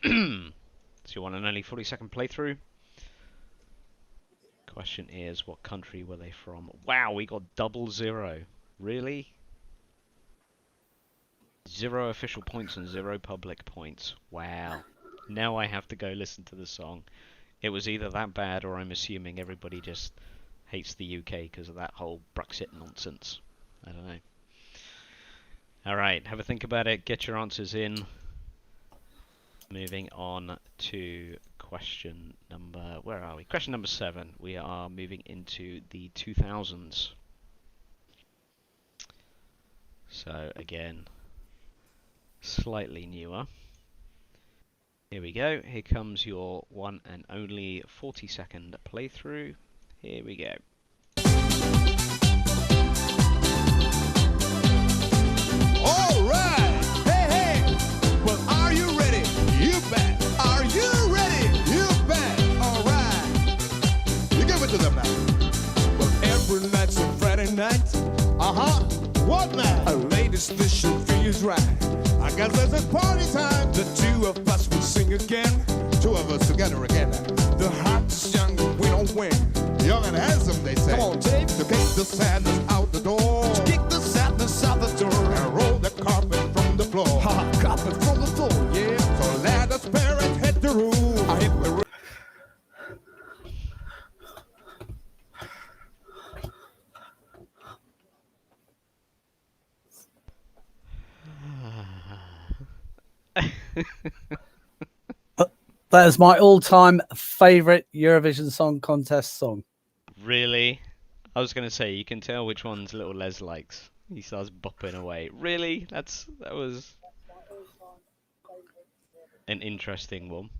It's your one and only 40-second playthrough. Question is, what country were they from? Wow, we got 0-0. Really? 0 official points and 0 public points. Wow. Now I have to go listen to the song. It was either that bad or I'm assuming everybody just hates the UK because of that whole Brexit nonsense. I don't know. Alright, have a think about it. Get your answers in. Moving on to question number... Where are we? Question number 7. We are moving into the 2000s. So, again, slightly newer. Here we go. Here comes your one and only 40-second playthrough. Here we go. All right. Hey, hey. Well, are you ready? You bet. Are you ready? You bet. All right. You give it to them now. Well, every night's a Friday night. Uh-huh. What now? Ladies, this should feels right. I guess it's party time. The two of us will sing again. Two of us together again. The hottest young, we don't win. Young and handsome, they say. Come on, Dave. To kick the sadness out the door. To kick the sadness out the door. And roll the carpet from the floor. Ha, carpet from the floor, yeah. So let us parent hit the roof. I hit the roof. That is my all-time favourite Eurovision Song Contest song. Really? I was going to say, you can tell which ones little Les likes. He starts bopping away. Really? That was an interesting one.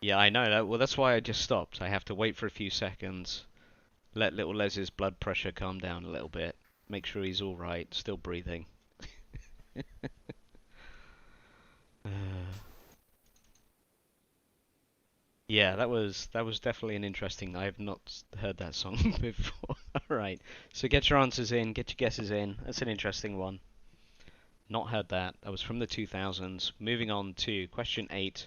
Yeah, I know that. Well, that's why I just stopped. I have to wait for a few seconds, let little Les's blood pressure calm down a little bit, make sure he's all right, still breathing. Yeah, that was definitely an interesting. I have not heard that song before. All right, so get your answers in, get your guesses in. That's an interesting one. Not heard that. That was from the 2000s. Moving on to question 8.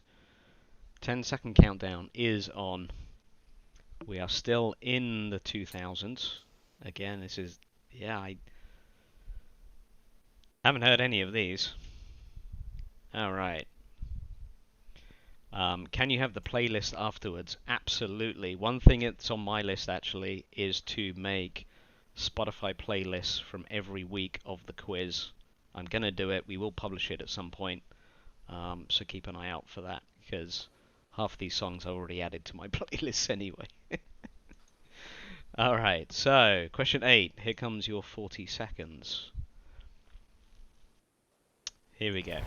10-second countdown is on. We are still in the 2000s. Again, this is I haven't heard any of these. All right. Can you have the playlist afterwards? Absolutely. One thing that's on my list actually is to make Spotify playlists from every week of the quiz. I'm going to do it. We will publish it at some point. So keep an eye out for that because half these songs I've already added to my playlists anyway. Alright, so question 8. Here comes your 40 seconds. Here we go.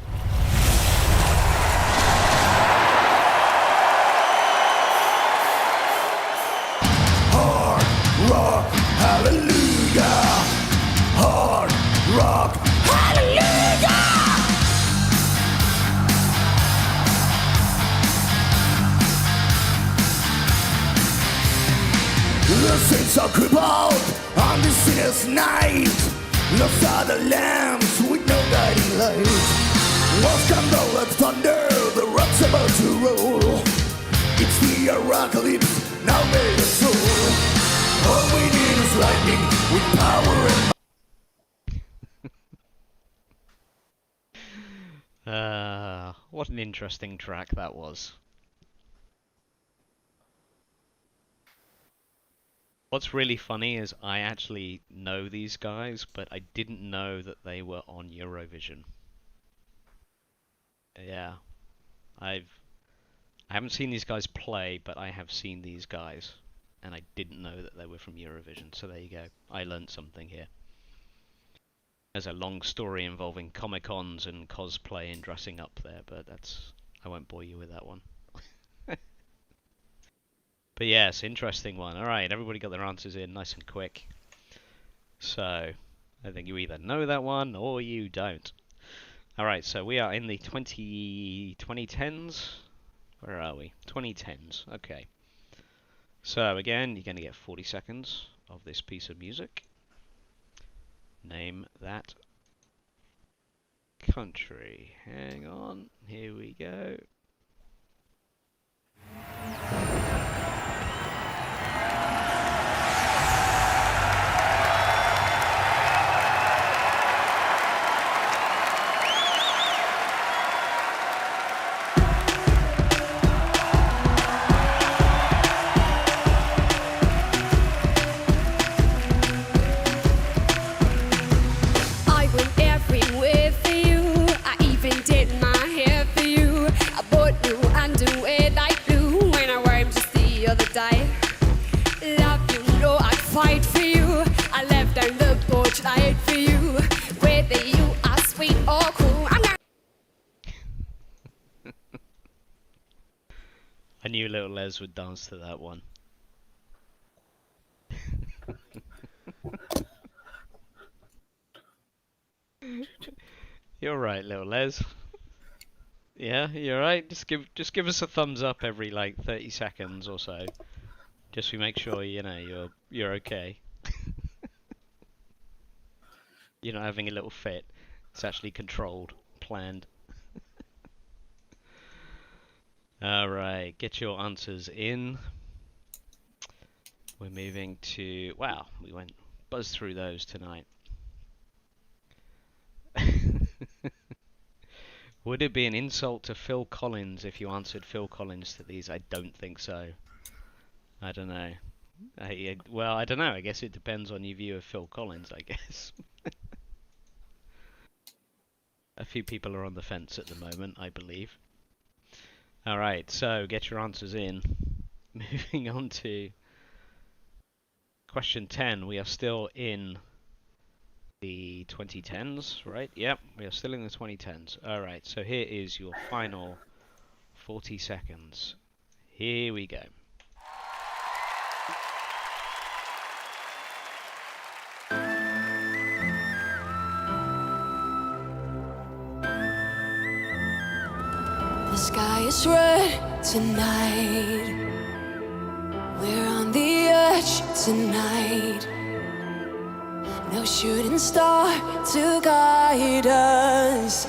Rock, hallelujah. Hard rock, hallelujah. The saints are crippled on this sinners' night. Lost are the lambs with no guiding light. Walls come down like thunder, the rock's about to roll. It's the apocalypse, now made us soul. All we need is lightning with power and... What an interesting track that was. What's really funny is I actually know these guys, but I didn't know that they were on Eurovision. Yeah. I haven't seen these guys play, but I have seen these guys. And I didn't know that they were from Eurovision, so there you go. I learned something here. There's a long story involving Comic-Cons and cosplay and dressing up there, but I won't bore you with that one. But yes, interesting one. Alright, everybody got their answers in nice and quick. So, I think you either know that one or you don't. Alright, so we are in the 2010s. Where are we? 2010s, okay. So again, you're going to get 40 seconds of this piece of music. Name that country. Hang on, here we go. I went everywhere for you. I even did my hair for you. I bought new underwear like blue when I wore 'em just the other day. Love, you know I'd fight for you. I left on the porch light for you. Whether you are sweet or cool, I'm not. I knew little Les would dance to that one. You're right, little Les. Yeah, you're right. Just give us a thumbs up every like 30 seconds or so, just to make sure you know you're okay. You're not having a little fit. It's actually controlled, planned. All right, get your answers in. We're moving to, wow, we buzzed through those tonight. Would it be an insult to Phil Collins if you answered Phil Collins to these? I don't think so. I don't know. Well, I don't know. I guess it depends on your view of Phil Collins, I guess. A few people are on the fence at the moment, I believe. Alright, so get your answers in. Moving on to question 10. We are still in the 2010s, right? Yep, we are still in the 2010s. Alright, so here is your final 40 seconds. Here we go. The sky is red tonight. We're on the edge tonight. No shooting star to guide us.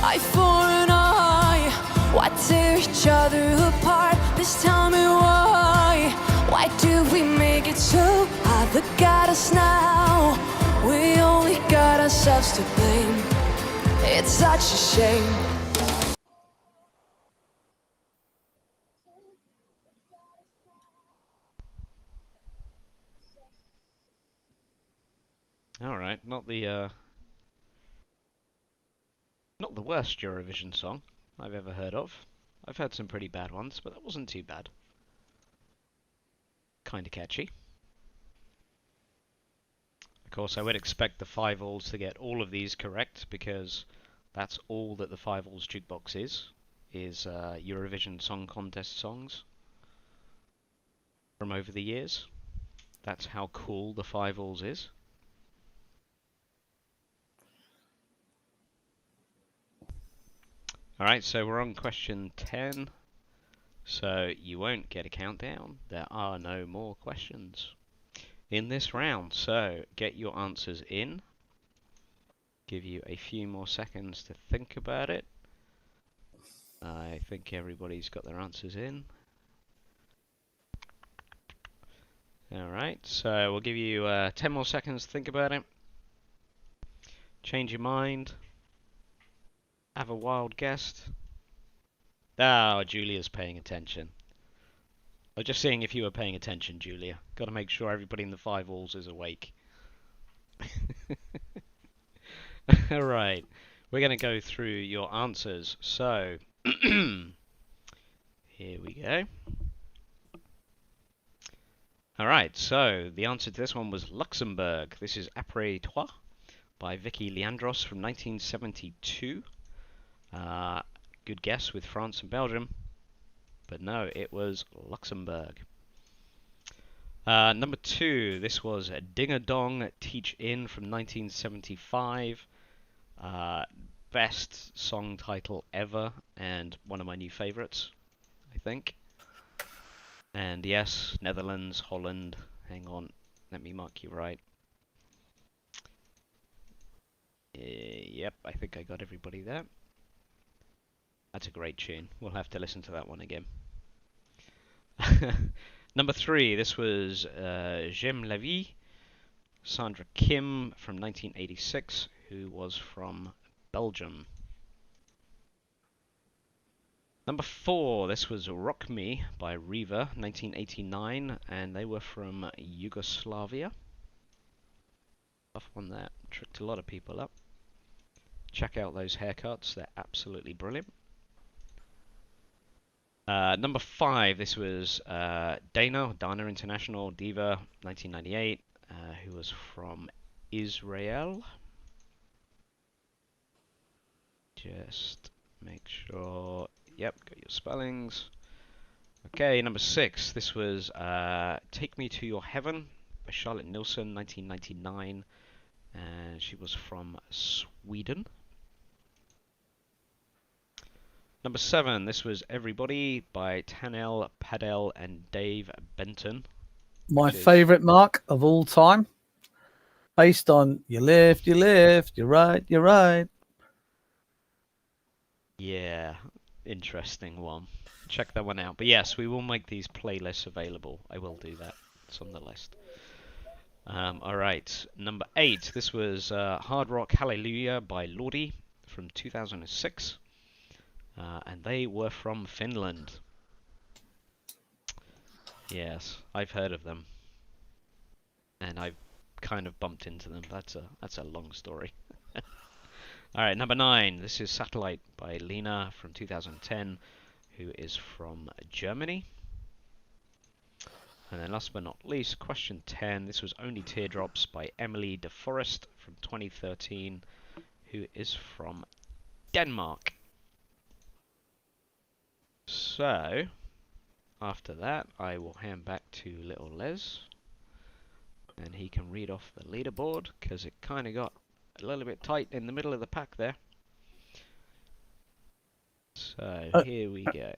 Eye for an eye. Why tear each other apart? Please tell me why. Why do we make it so hard? Look at us now. We only got ourselves to blame. It's such a shame. Alright, not the worst Eurovision song I've ever heard of. I've heard some pretty bad ones, but that wasn't too bad. Kinda catchy. Of course, I would expect the Five Alls to get all of these correct, because that's all that the Five Alls jukebox is Eurovision Song Contest songs from over the years. That's how cool the Five Alls is. Alright, so we're on question 10. So you won't get a countdown. There are no more questions in this round. So get your answers in. Give you a few more seconds to think about it. I think everybody's got their answers in. Alright, so we'll give you 10 more seconds to think about it. Change your mind. Have a wild guess. Oh, Julia's paying attention. I was just seeing if you were paying attention, Julia. Got to make sure everybody in the Five Alls is awake. Alright, we're going to go through your answers. So, here we go. Alright, so the answer to this one was Luxembourg. This is Après Toi by Vicky Leandros from 1972. Good guess with France and Belgium, but no, it was Luxembourg. Number 2, this was Ding a Dong Teach In from 1975. Best song title ever, and one of my new favourites, I think. And yes, Netherlands, Holland. Hang on, let me mark you right. Yep. Yep, I think I got everybody there. That's a great tune. We'll have to listen to that one again. Number 3, this was J'aime la vie, Sandra Kim from 1986, who was from Belgium. Number 4, this was Rock Me by Riva, 1989, and they were from Yugoslavia. Tough one that tricked a lot of people up. Check out those haircuts, they're absolutely brilliant. Number 5, this was Dana International Diva, 1998, who was from Israel. Just make sure, yep, got your spellings. Okay, number 6, this was Take Me to Your Heaven by Charlotte Nilsson, 1999, and she was from Sweden. Number 7, this was Everybody by Tanel Padel and Dave Benton. My favourite, Mark, of all time. Based on You Lift, You Lift, You're Right, You're Right. Yeah, interesting one. Check that one out. But yes, we will make these playlists available. I will do that. It's on the list. Alright, number 8, this was Hard Rock Hallelujah by Lordi from 2006. And they were from Finland. Yes, I've heard of them, and I've kind of bumped into them. That's a long story. All right, number 9. This is Satellite by Lena from 2010, who is from Germany. And then last but not least, question 10. This was Only Teardrops by Emily DeForest from 2013, who is from Denmark. So, after that, I will hand back to little Les, and he can read off the leaderboard, because it kind of got a little bit tight in the middle of the pack there. So, here we go.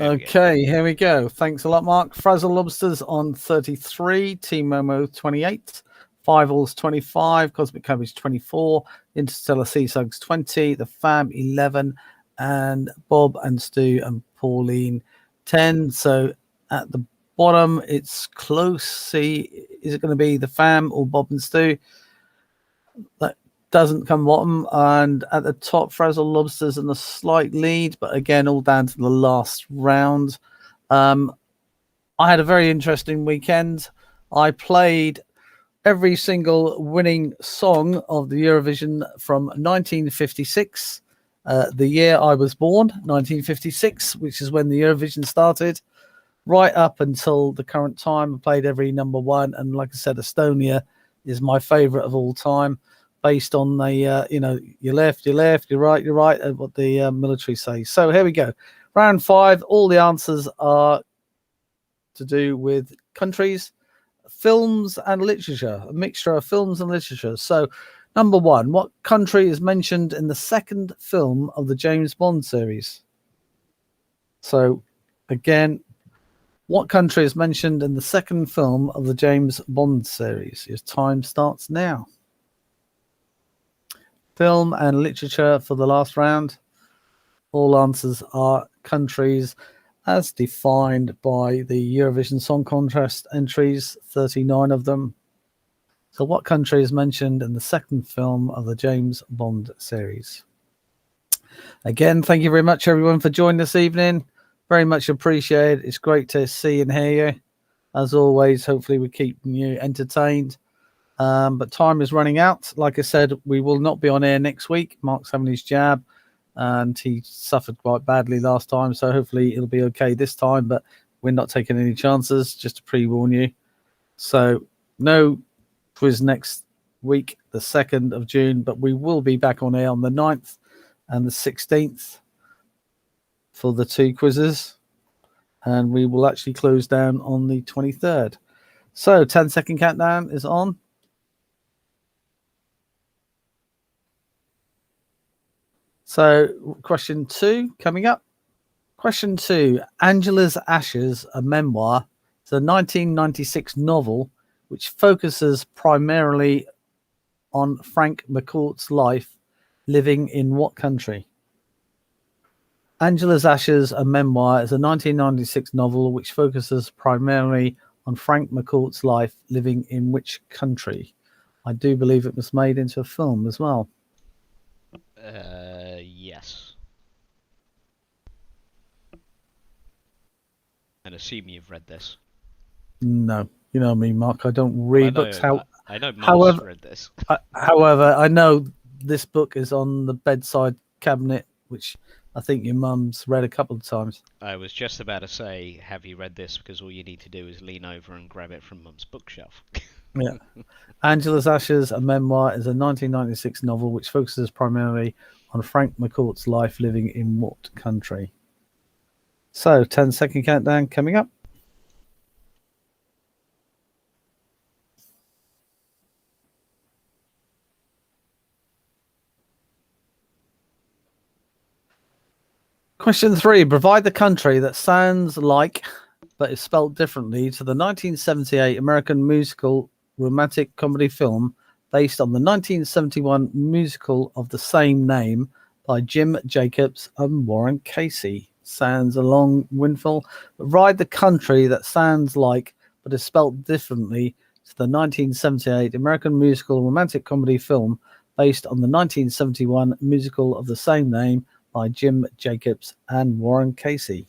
Okay, here we go. Thanks a lot, Mark. Frazzle Lobsters on 33, Team Momo 28, Five Alls 25, Cosmic Cabbage 24, Interstellar Sea Slugs 20, The Fam 11, and Bob and Stu and Pauline 10. So at the bottom, it's close. See, is it going to be The Fam or Bob and Stu? That doesn't come bottom. And at the top, Frazzle Lobsters in the slight lead, but again, all down to the last round. I had a very interesting weekend. I played every single winning song of the Eurovision from 1956. The year I was born, 1956, which is when the Eurovision started, right up until the current time. I played every number 1, and like I said, Estonia is my favourite of all time, based on the you left, you're right, and what the military say. So here we go, round 5. All the answers are to do with countries, films, and literature, a mixture of films and literature. So. Number 1, what country is mentioned in the second film of the James Bond series? So, again, what country is mentioned in the second film of the James Bond series? Your time starts now. Film and literature for the last round. All answers are countries as defined by the Eurovision Song Contest entries, 39 of them. So what country is mentioned in the second film of the James Bond series? Again, thank you very much, everyone, for joining this evening. Very much appreciated. It's great to see and hear you. As always, hopefully we're keeping you entertained. But time is running out. Like I said, we will not be on air next week. Mark's having his jab, and he suffered quite badly last time. So hopefully it'll be okay this time. But we're not taking any chances, just to pre-warn you. So no quiz next week, the 2nd of June, but we will be back on air on the 9th and the 16th for the 2 quizzes, and we will actually close down on the 23rd. So 10-second countdown is on. So question 2 coming up. Question 2, Angela's Ashes, a memoir. It's a 1996 novel which focuses primarily on Frank McCourt's life living in what country? Angela's Ashes, a memoir, is a 1996 novel which focuses primarily on Frank McCourt's life living in which country? I do believe it was made into a film as well. Yes. And assume you've read this. No, you know me, Mark. I don't read books. I know Mark's however- read this. However, I know this book is on the bedside cabinet, which I think your mum's read a couple of times. I was just about to say, have you read this? Because all you need to do is lean over and grab it from Mum's bookshelf. Yeah. Angela's Ashes, a memoir, is a 1996 novel which focuses primarily on Frank McCourt's life living in what country? So, 10-second countdown coming up. Question 3. Provide the country that sounds like but is spelled differently to the 1978 American musical romantic comedy film based on the 1971 musical of the same name by Jim Jacobs and Warren Casey. Sounds a long windfall. Provide the country that sounds like but is spelled differently to the 1978 American musical romantic comedy film based on the 1971 musical of the same name by Jim Jacobs and Warren Casey.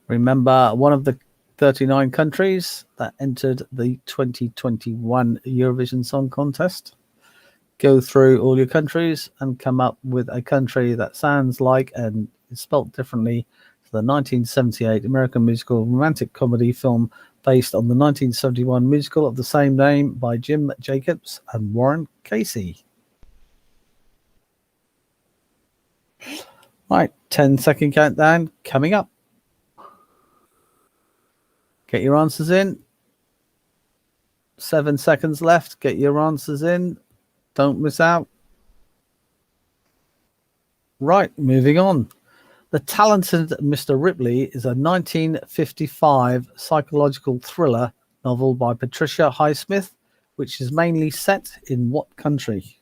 Remember, one of the 39 countries that entered the 2021 Eurovision Song Contest. Go through all your countries and come up with a country that sounds like and is spelt differently to the 1978 American musical romantic comedy film based on the 1971 musical of the same name by Jim Jacobs and Warren Casey. Right, 10-second countdown coming up. Get your answers in. 7 seconds left. Get your answers in. Don't miss out. Right, moving on. The Talented Mr. Ripley is a 1955 psychological thriller novel by Patricia Highsmith, which is mainly set in what country?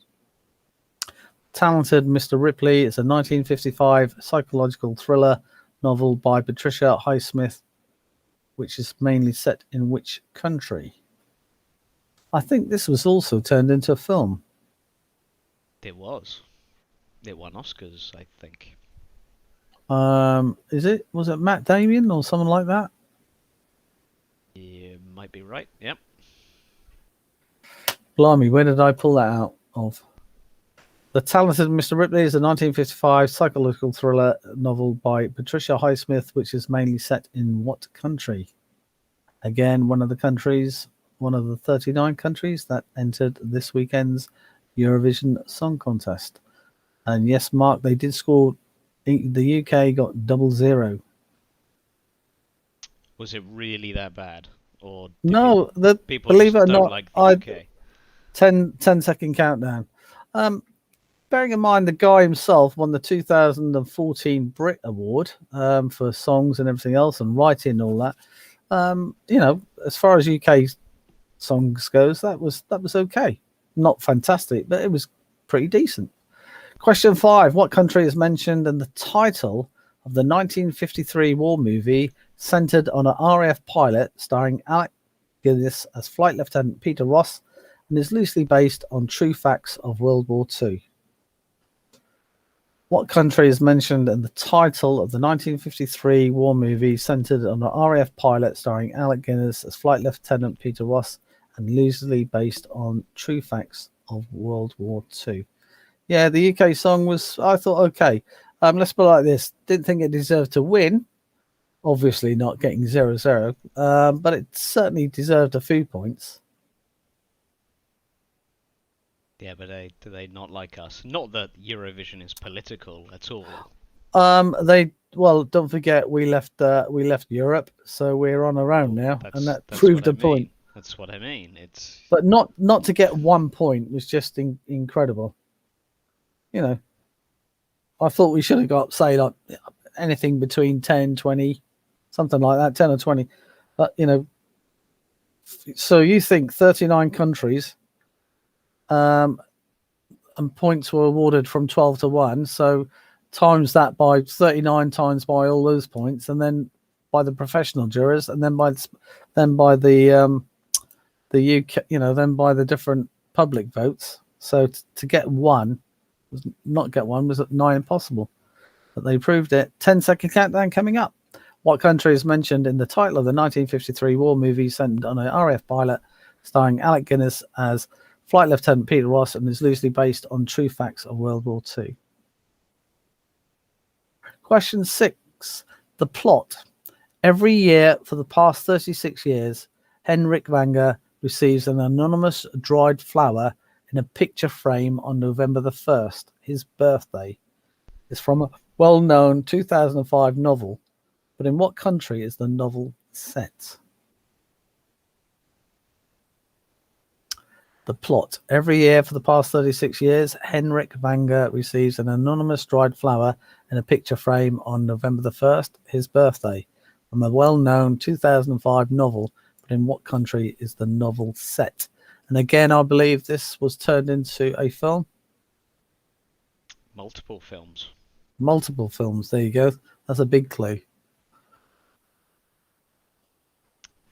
Talented Mr. Ripley is a 1955 psychological thriller novel by Patricia Highsmith, which is mainly set in which country? I think this was also turned into a film. It was. It won Oscars, I think. Was it Matt Damon or someone like that? You might be right. Yep. Blimey, where did I pull that out of? The Talented Mr. Ripley is a 1955 psychological thriller novel by Patricia Highsmith, which is mainly set in what country? Again, one of the 39 countries that entered this weekend's Eurovision Song Contest. And yes, Mark, they did score. The UK got 0-0. Was it really that bad? Or No, people believe it or just don't not, like the UK? 10-second countdown. Bearing in mind the guy himself won the 2014 Brit Award for songs and everything else and writing and all that. As far as UK songs goes, that was okay. Not fantastic, but it was pretty decent. Question 5. What country is mentioned in the title of the 1953 war movie centered on an RAF pilot starring Alec Guinness as Flight Lieutenant Peter Ross and is loosely based on true facts of World War II? What country is mentioned in the title of the 1953 war movie centered on an RAF pilot starring Alec Guinness as Flight Lieutenant Peter Ross and loosely based on true facts of World War II? Yeah, the UK song was, I thought, okay. Let's put it like this. Didn't think it deserved to win. Obviously not getting 0-0. But it certainly deserved a few points. Yeah, but do they not like us? Not that Eurovision is political at all. Don't forget we left Europe, so we're on our own now, and that That's proved what I a point. mean. That's what I mean. It's But not to get 1 point was just incredible. I thought we should have got, say, like anything between 10, 20, something like that, 10 or 20. But, So you think 39 countries, and points were awarded from 12 to 1. So times that by 39 times by all those points, and then by the professional jurors, and then by the UK, then by the different public votes. So to get one, not get one, was nigh impossible. But they proved it. 10-second countdown coming up. What country is mentioned in the title of the 1953 war movie centered on an RAF pilot starring Alec Guinness as Flight Lieutenant Peter Ross and is loosely based on true facts of World War II? Question 6. The plot. Every year for the past 36 years, Henrik Vanger receives an anonymous dried flower in a picture frame on November the 1st, his birthday. It's from a well-known 2005 novel. But in what country is the novel set? The plot. Every year for the past 36 years, Henrik Vanger receives an anonymous dried flower in a picture frame on November the 1st, his birthday, from a well-known 2005 novel. But in what country is the novel set? And again, I believe this was turned into a film. Multiple films. Multiple films. There you go. That's a big clue.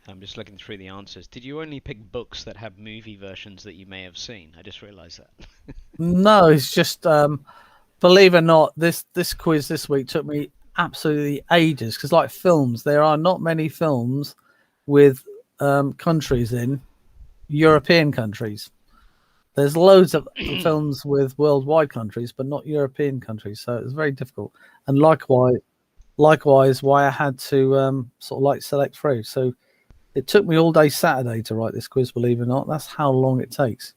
I'm just looking through the answers. Did you only pick books that have movie versions that you may have seen? I just realised that. No, it's just believe it or not, this quiz this week took me absolutely ages because, like films, there are not many films with countries in European countries. There's loads of films with worldwide countries, but not European countries. So it was very difficult. And likewise, why I had to sort of like select through. So it took me all day Saturday to write this quiz, believe it or not. That's how long it takes.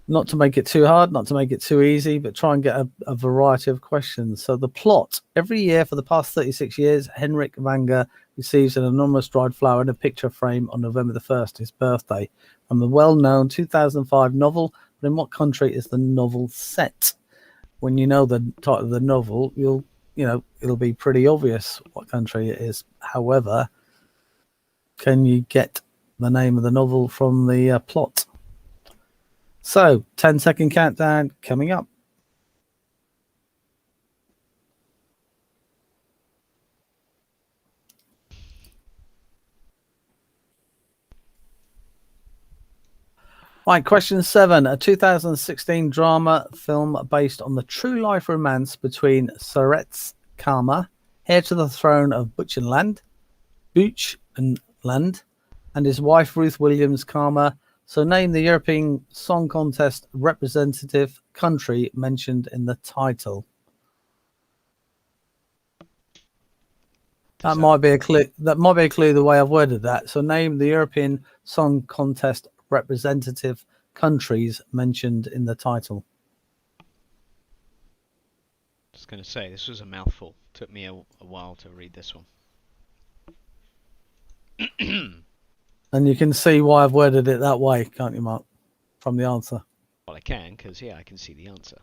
Not to make it too hard, not to make it too easy, but try and get a variety of questions. So the plot. Every year for the past 36 years, Henrik Vanger receives an anonymous dried flower in a picture frame on November the 1st, his birthday, from the well-known 2005 novel. But in what country is the novel set? When you know the title of the novel, it'll be pretty obvious what country it is. However, can you get the name of the novel from the plot? So, 10-second countdown coming up. Right, question 7. A 2016 drama film based on the true life romance between Surets Karma, heir to the throne of Buchenland, and his wife Ruth Williams Karma. So name the European Song Contest representative country mentioned in the title. That might be a clue. That might be a clue the way I've worded that. So name the European Song Contest representative countries mentioned in the title. Just going to say, this was a mouthful. Took me a while to read this one. And you can see why I've worded it that way, can't you, Mark? From the answer. Well, I can, because, I can see the answer.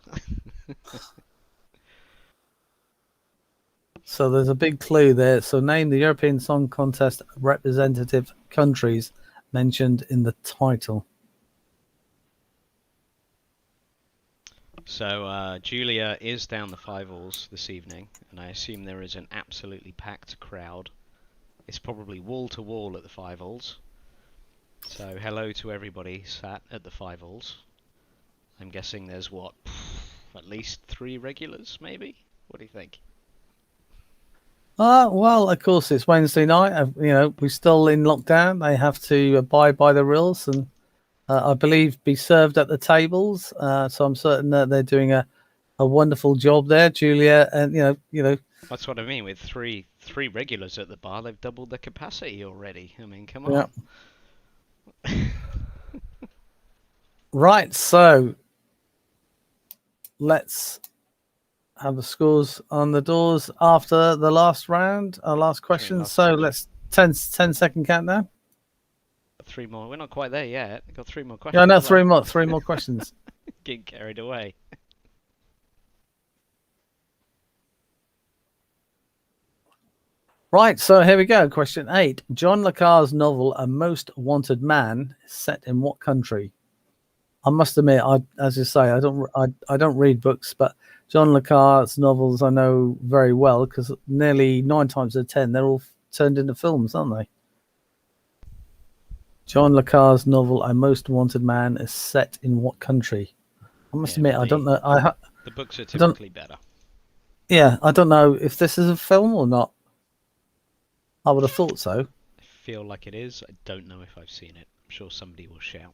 So there's a big clue there. So name the European Song Contest representative countries mentioned in the title. So Julia is down the Five Alls this evening, and I assume there is an absolutely packed crowd. It's probably wall to wall at the Five Alls. So hello to everybody sat at the Five Alls. I'm guessing there's at least 3 regulars, maybe? What do you think? Well, of course, it's Wednesday night. We're still in lockdown. They have to abide by the rules and I believe be served at the tables. So I'm certain that they're doing a wonderful job there, Julia. And that's what I mean with three regulars at the bar. They've doubled their capacity already. I mean, come on. Yeah. Right, so let's have the scores on the doors after the last round, our last question. So let's 10-second countdown. 3 more. We're not quite there yet. We've got 3 more questions. Yeah, no, 3 more questions. Getting carried away. Right, so here we go. Question 8. John le Carre's novel A Most Wanted Man is set in what country? I must admit, as you say, I don't read books, but John le Carre's novels I know very well because nearly 9 times out of 10 they're all turned into films, aren't they? John le Carre's novel A Most Wanted Man is set in what country? I must admit, I don't know. The books are typically better. Yeah, I don't know if this is a film or not. I would have thought so. I feel like it is. I don't know if I've seen it. I'm sure somebody will shout.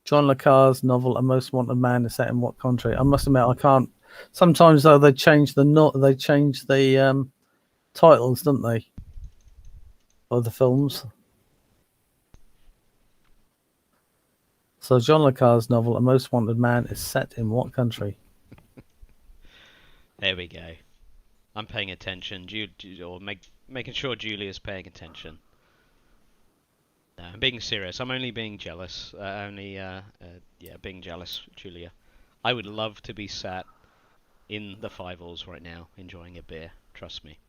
John le Carre's novel A Most Wanted Man is set in what country? I must admit, I can't. Sometimes though they change the titles, don't they? Of the films. So John le Carre's novel A Most Wanted Man is set in what country? There we go. I'm paying attention, making sure Julia's paying attention. No, I'm being serious. I'm only being jealous. Being jealous, Julia. I would love to be sat in the Fievel's right now, enjoying a beer. Trust me.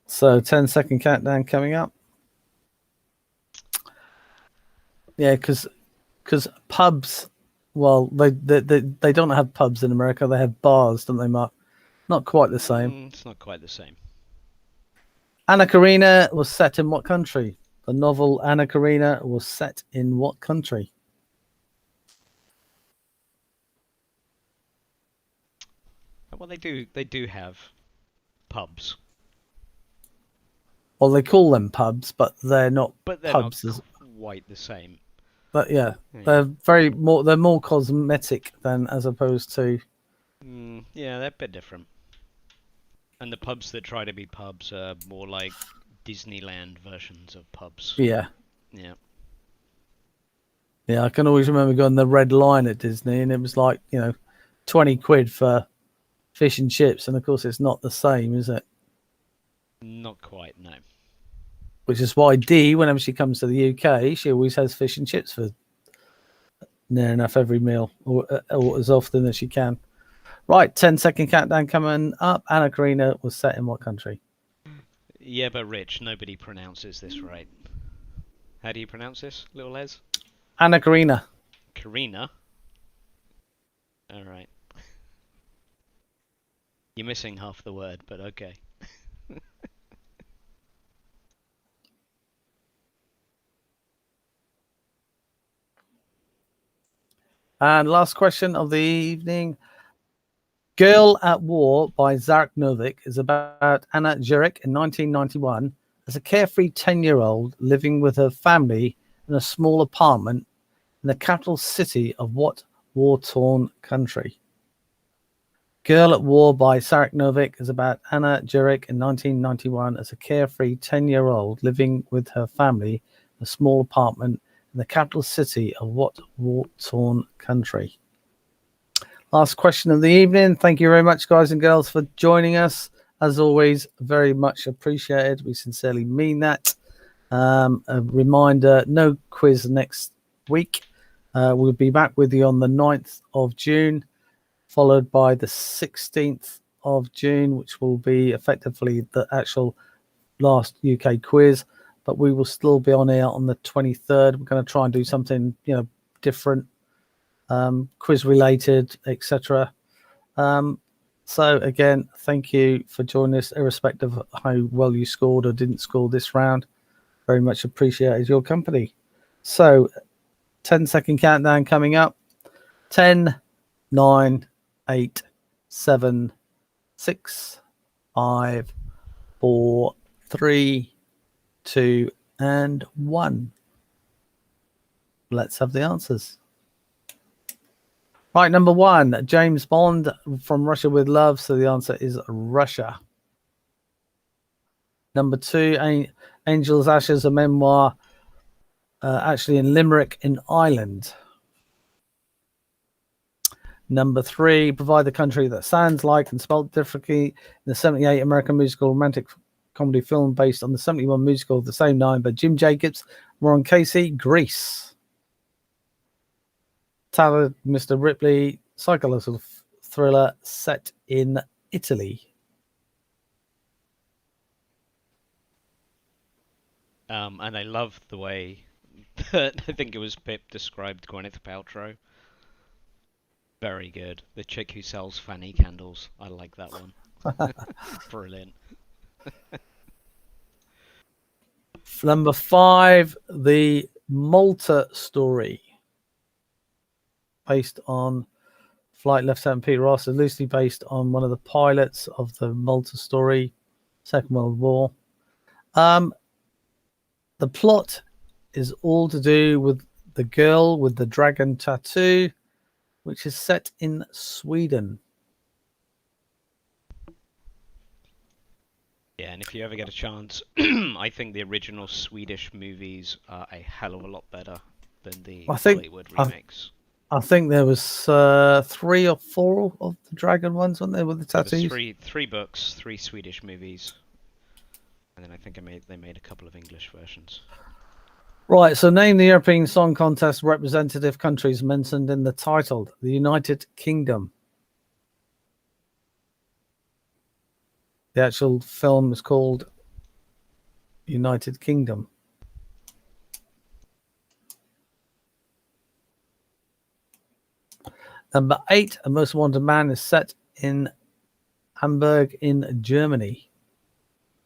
So 10-second countdown coming up. Yeah, because pubs. Well, they don't have pubs in America. They have bars, don't they, Mark? Not quite the same. It's not quite the same. Anna Karenina was set in what country? The novel Anna Karenina was set in what country? Well, they do have pubs. Well, they call them pubs, but they're not pubs. Not quite the same. But yeah, they're more cosmetic than as opposed to. Yeah, they're a bit different. And the pubs that try to be pubs are more like Disneyland versions of pubs. Yeah. Yeah. Yeah, I can always remember going to the Red Lion at Disney, and it was like, 20 quid for fish and chips, and of course it's not the same, is it? Not quite, no. Which is why Dee, whenever she comes to the UK, she always has fish and chips for near enough every meal, or as often as she can. Right, 10-second countdown coming up. Anna Karenina was set in what country? Yeah, but Rich, nobody pronounces this right. How do you pronounce this, little Les? Anna Karenina. Karina? Alright. You're missing half the word, but okay. And last question of the evening. Girl at War by Zarek Novik is about Anna Jurek in 1991 as a carefree 10-year-old living with her family in a small apartment in the capital city of what war-torn country? Girl at War by Zarek Novik is about Anna Jurek in 1991 as a carefree 10-year-old living with her family in a small apartment in the capital city of what war-torn country? Last question of the evening. Thank you very much, guys and girls, for joining us. As always, very much appreciated. We sincerely mean that. A reminder, no quiz next week. We'll be back with you on the 9th of June, followed by the 16th of June, which will be effectively the actual last UK quiz. But we will still be on air on the 23rd. We're going to try and do something, different. Quiz related, etc. So again, thank you for joining us, irrespective of how well you scored or didn't score this round. Very much appreciated your company. So 10-second countdown coming up. 10, 9, 8, 7, 6, 5, 4, 3, 2, and 1. Let's have the answers. Right, number 1, James Bond, From Russia with Love. So the answer is Russia. Number 2, Angel's Ashes, a memoir, actually in Limerick in Ireland. Number 3, Provide the country that sounds like and spelled differently in the 78 American musical romantic comedy film based on the 71 musical of the same name by Jim Jacobs, Warren Casey, Grease. Talented Mr. Ripley, psychological thriller set in Italy. And I love the way that I think it was Pip described Gwyneth Paltrow. Very good. The chick who sells fanny candles. I like that one. Brilliant. Number 5, the Malta story, based on Flight Lieutenant Peter Ross, is loosely based on one of the pilots of the Malta story, Second World War. The plot is all to do with the girl with the dragon tattoo, which is set in Sweden. Yeah, and if you ever get a chance, I think the original Swedish movies are a hell of a lot better than the I think- Hollywood I- remakes. I think there was 3 or 4 of the dragon ones, weren't there, with the There was tattoos? three books, 3 Swedish movies, and then I think they made a couple of English versions. Right, so name the European Song Contest representative countries mentioned in the title. The United Kingdom. The actual film is called United Kingdom. Number 8, A Most Wanted Man is set in Hamburg in Germany.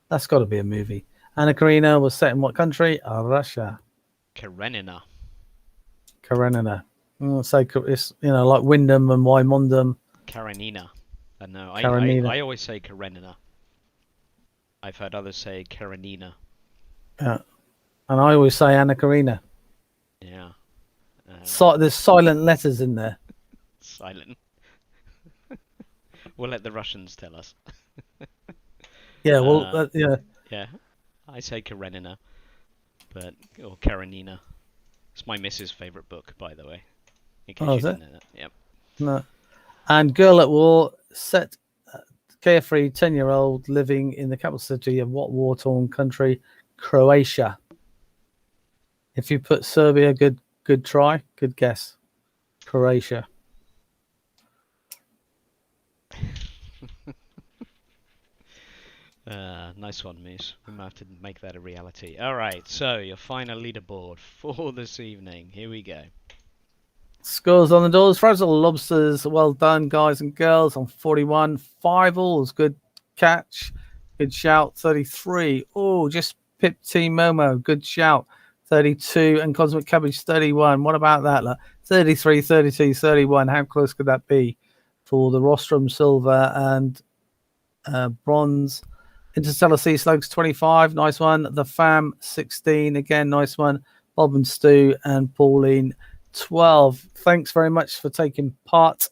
That's got to be a movie. Anna Karina was set in what country? Russia. Karenina. Karenina. I'll say it's, like Wyndham and Wymondham. Karenina. No, Karenina. I always say Karenina. I've heard others say Karenina. Yeah. And I always say Anna Karina. Yeah. So there's silent letters in there. Silent. We'll let the Russians tell us. Yeah, well, yeah. Yeah, I say Karenina, or Karenina. It's my missus' favourite book, by the way. In case Oh, you is it? didn't know that. Yep. No. And Girl at War, set carefree 10-year-old living in the capital city of what war-torn country? Croatia. If you put Serbia, good try, good guess. Croatia. Nice one, Moose. We might have to make that a reality. Alright, so your final leaderboard for this evening. Here we go. Scores on the doors. Frazzle Lobsters, well done, guys and girls, on 41. 5 alls, good catch. Good shout. 33. Oh, just Pip Team Momo, good shout. 32. And Cosmic Cabbage, 31. What about that? 33, 32, 31. How close could that be for the Rostrum Silver and Bronze? Interstellar Sea Slugs, 25. Nice one. The Fam, 16. Again, nice one. Bob and Stu and Pauline, 12. Thanks very much for taking part.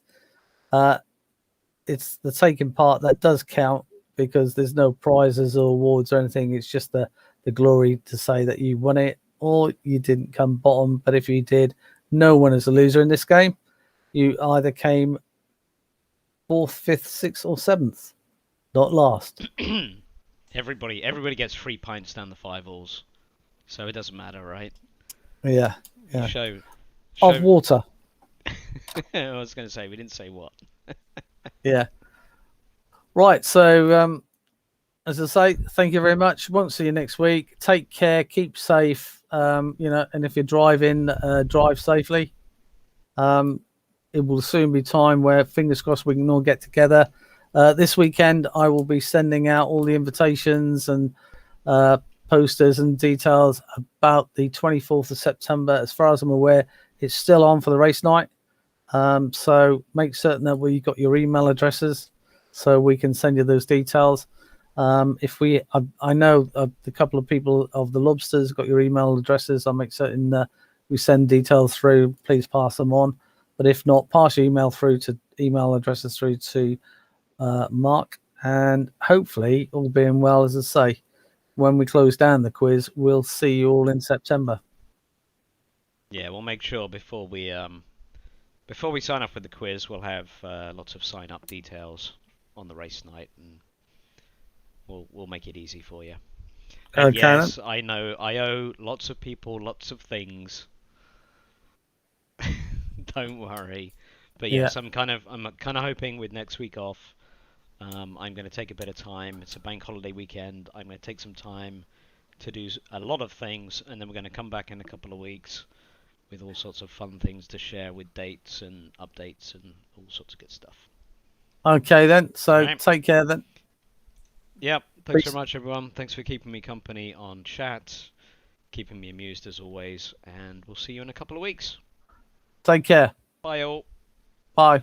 It's the taking part that does count, because there's no prizes or awards or anything. It's just the glory to say that you won it or you didn't come bottom. But if you did, no one is a loser in this game. You either came 4th, 5th, 6th, or 7th, not last. Everybody gets 3 pints down the 5 alls, so it doesn't matter, right? Yeah. Show Of water. I was going to say, we didn't say what. Yeah. Right. So, as I say, thank you very much. Won't see you next week. Take care. Keep safe. And if you're driving, drive safely. It will soon be time where, fingers crossed, we can all get together. This weekend, I will be sending out all the invitations and posters and details about the 24th of September. As far as I'm aware, it's still on for the race night. So make certain that we got your email addresses so we can send you those details. I know a couple of people of the Lobsters got your email addresses. I'll make certain we send details through. Please pass them on. But if not, pass your email addresses through to Mark, and hopefully, all being well, as I say, when we close down the quiz, we'll see you all in September. Yeah, we'll make sure before we sign off with the quiz, we'll have lots of sign-up details on the race night, and we'll make it easy for you. And Okay, yes, I know I owe lots of people lots of things. Don't worry. But yes, Yeah. I'm kind of hoping with next week off, I'm going to take a bit of time. It's a bank holiday weekend. I'm going to take some time to do a lot of things, and then we're going to come back in a couple of weeks with all sorts of fun things to share with dates and updates and all sorts of good stuff. Okay then. So Right. take care then. Yep. Thanks Peace. very much, everyone. Thanks for keeping me company on chat, keeping me amused as always, and we'll see you in a couple of weeks. Take care. Bye, all. Bye.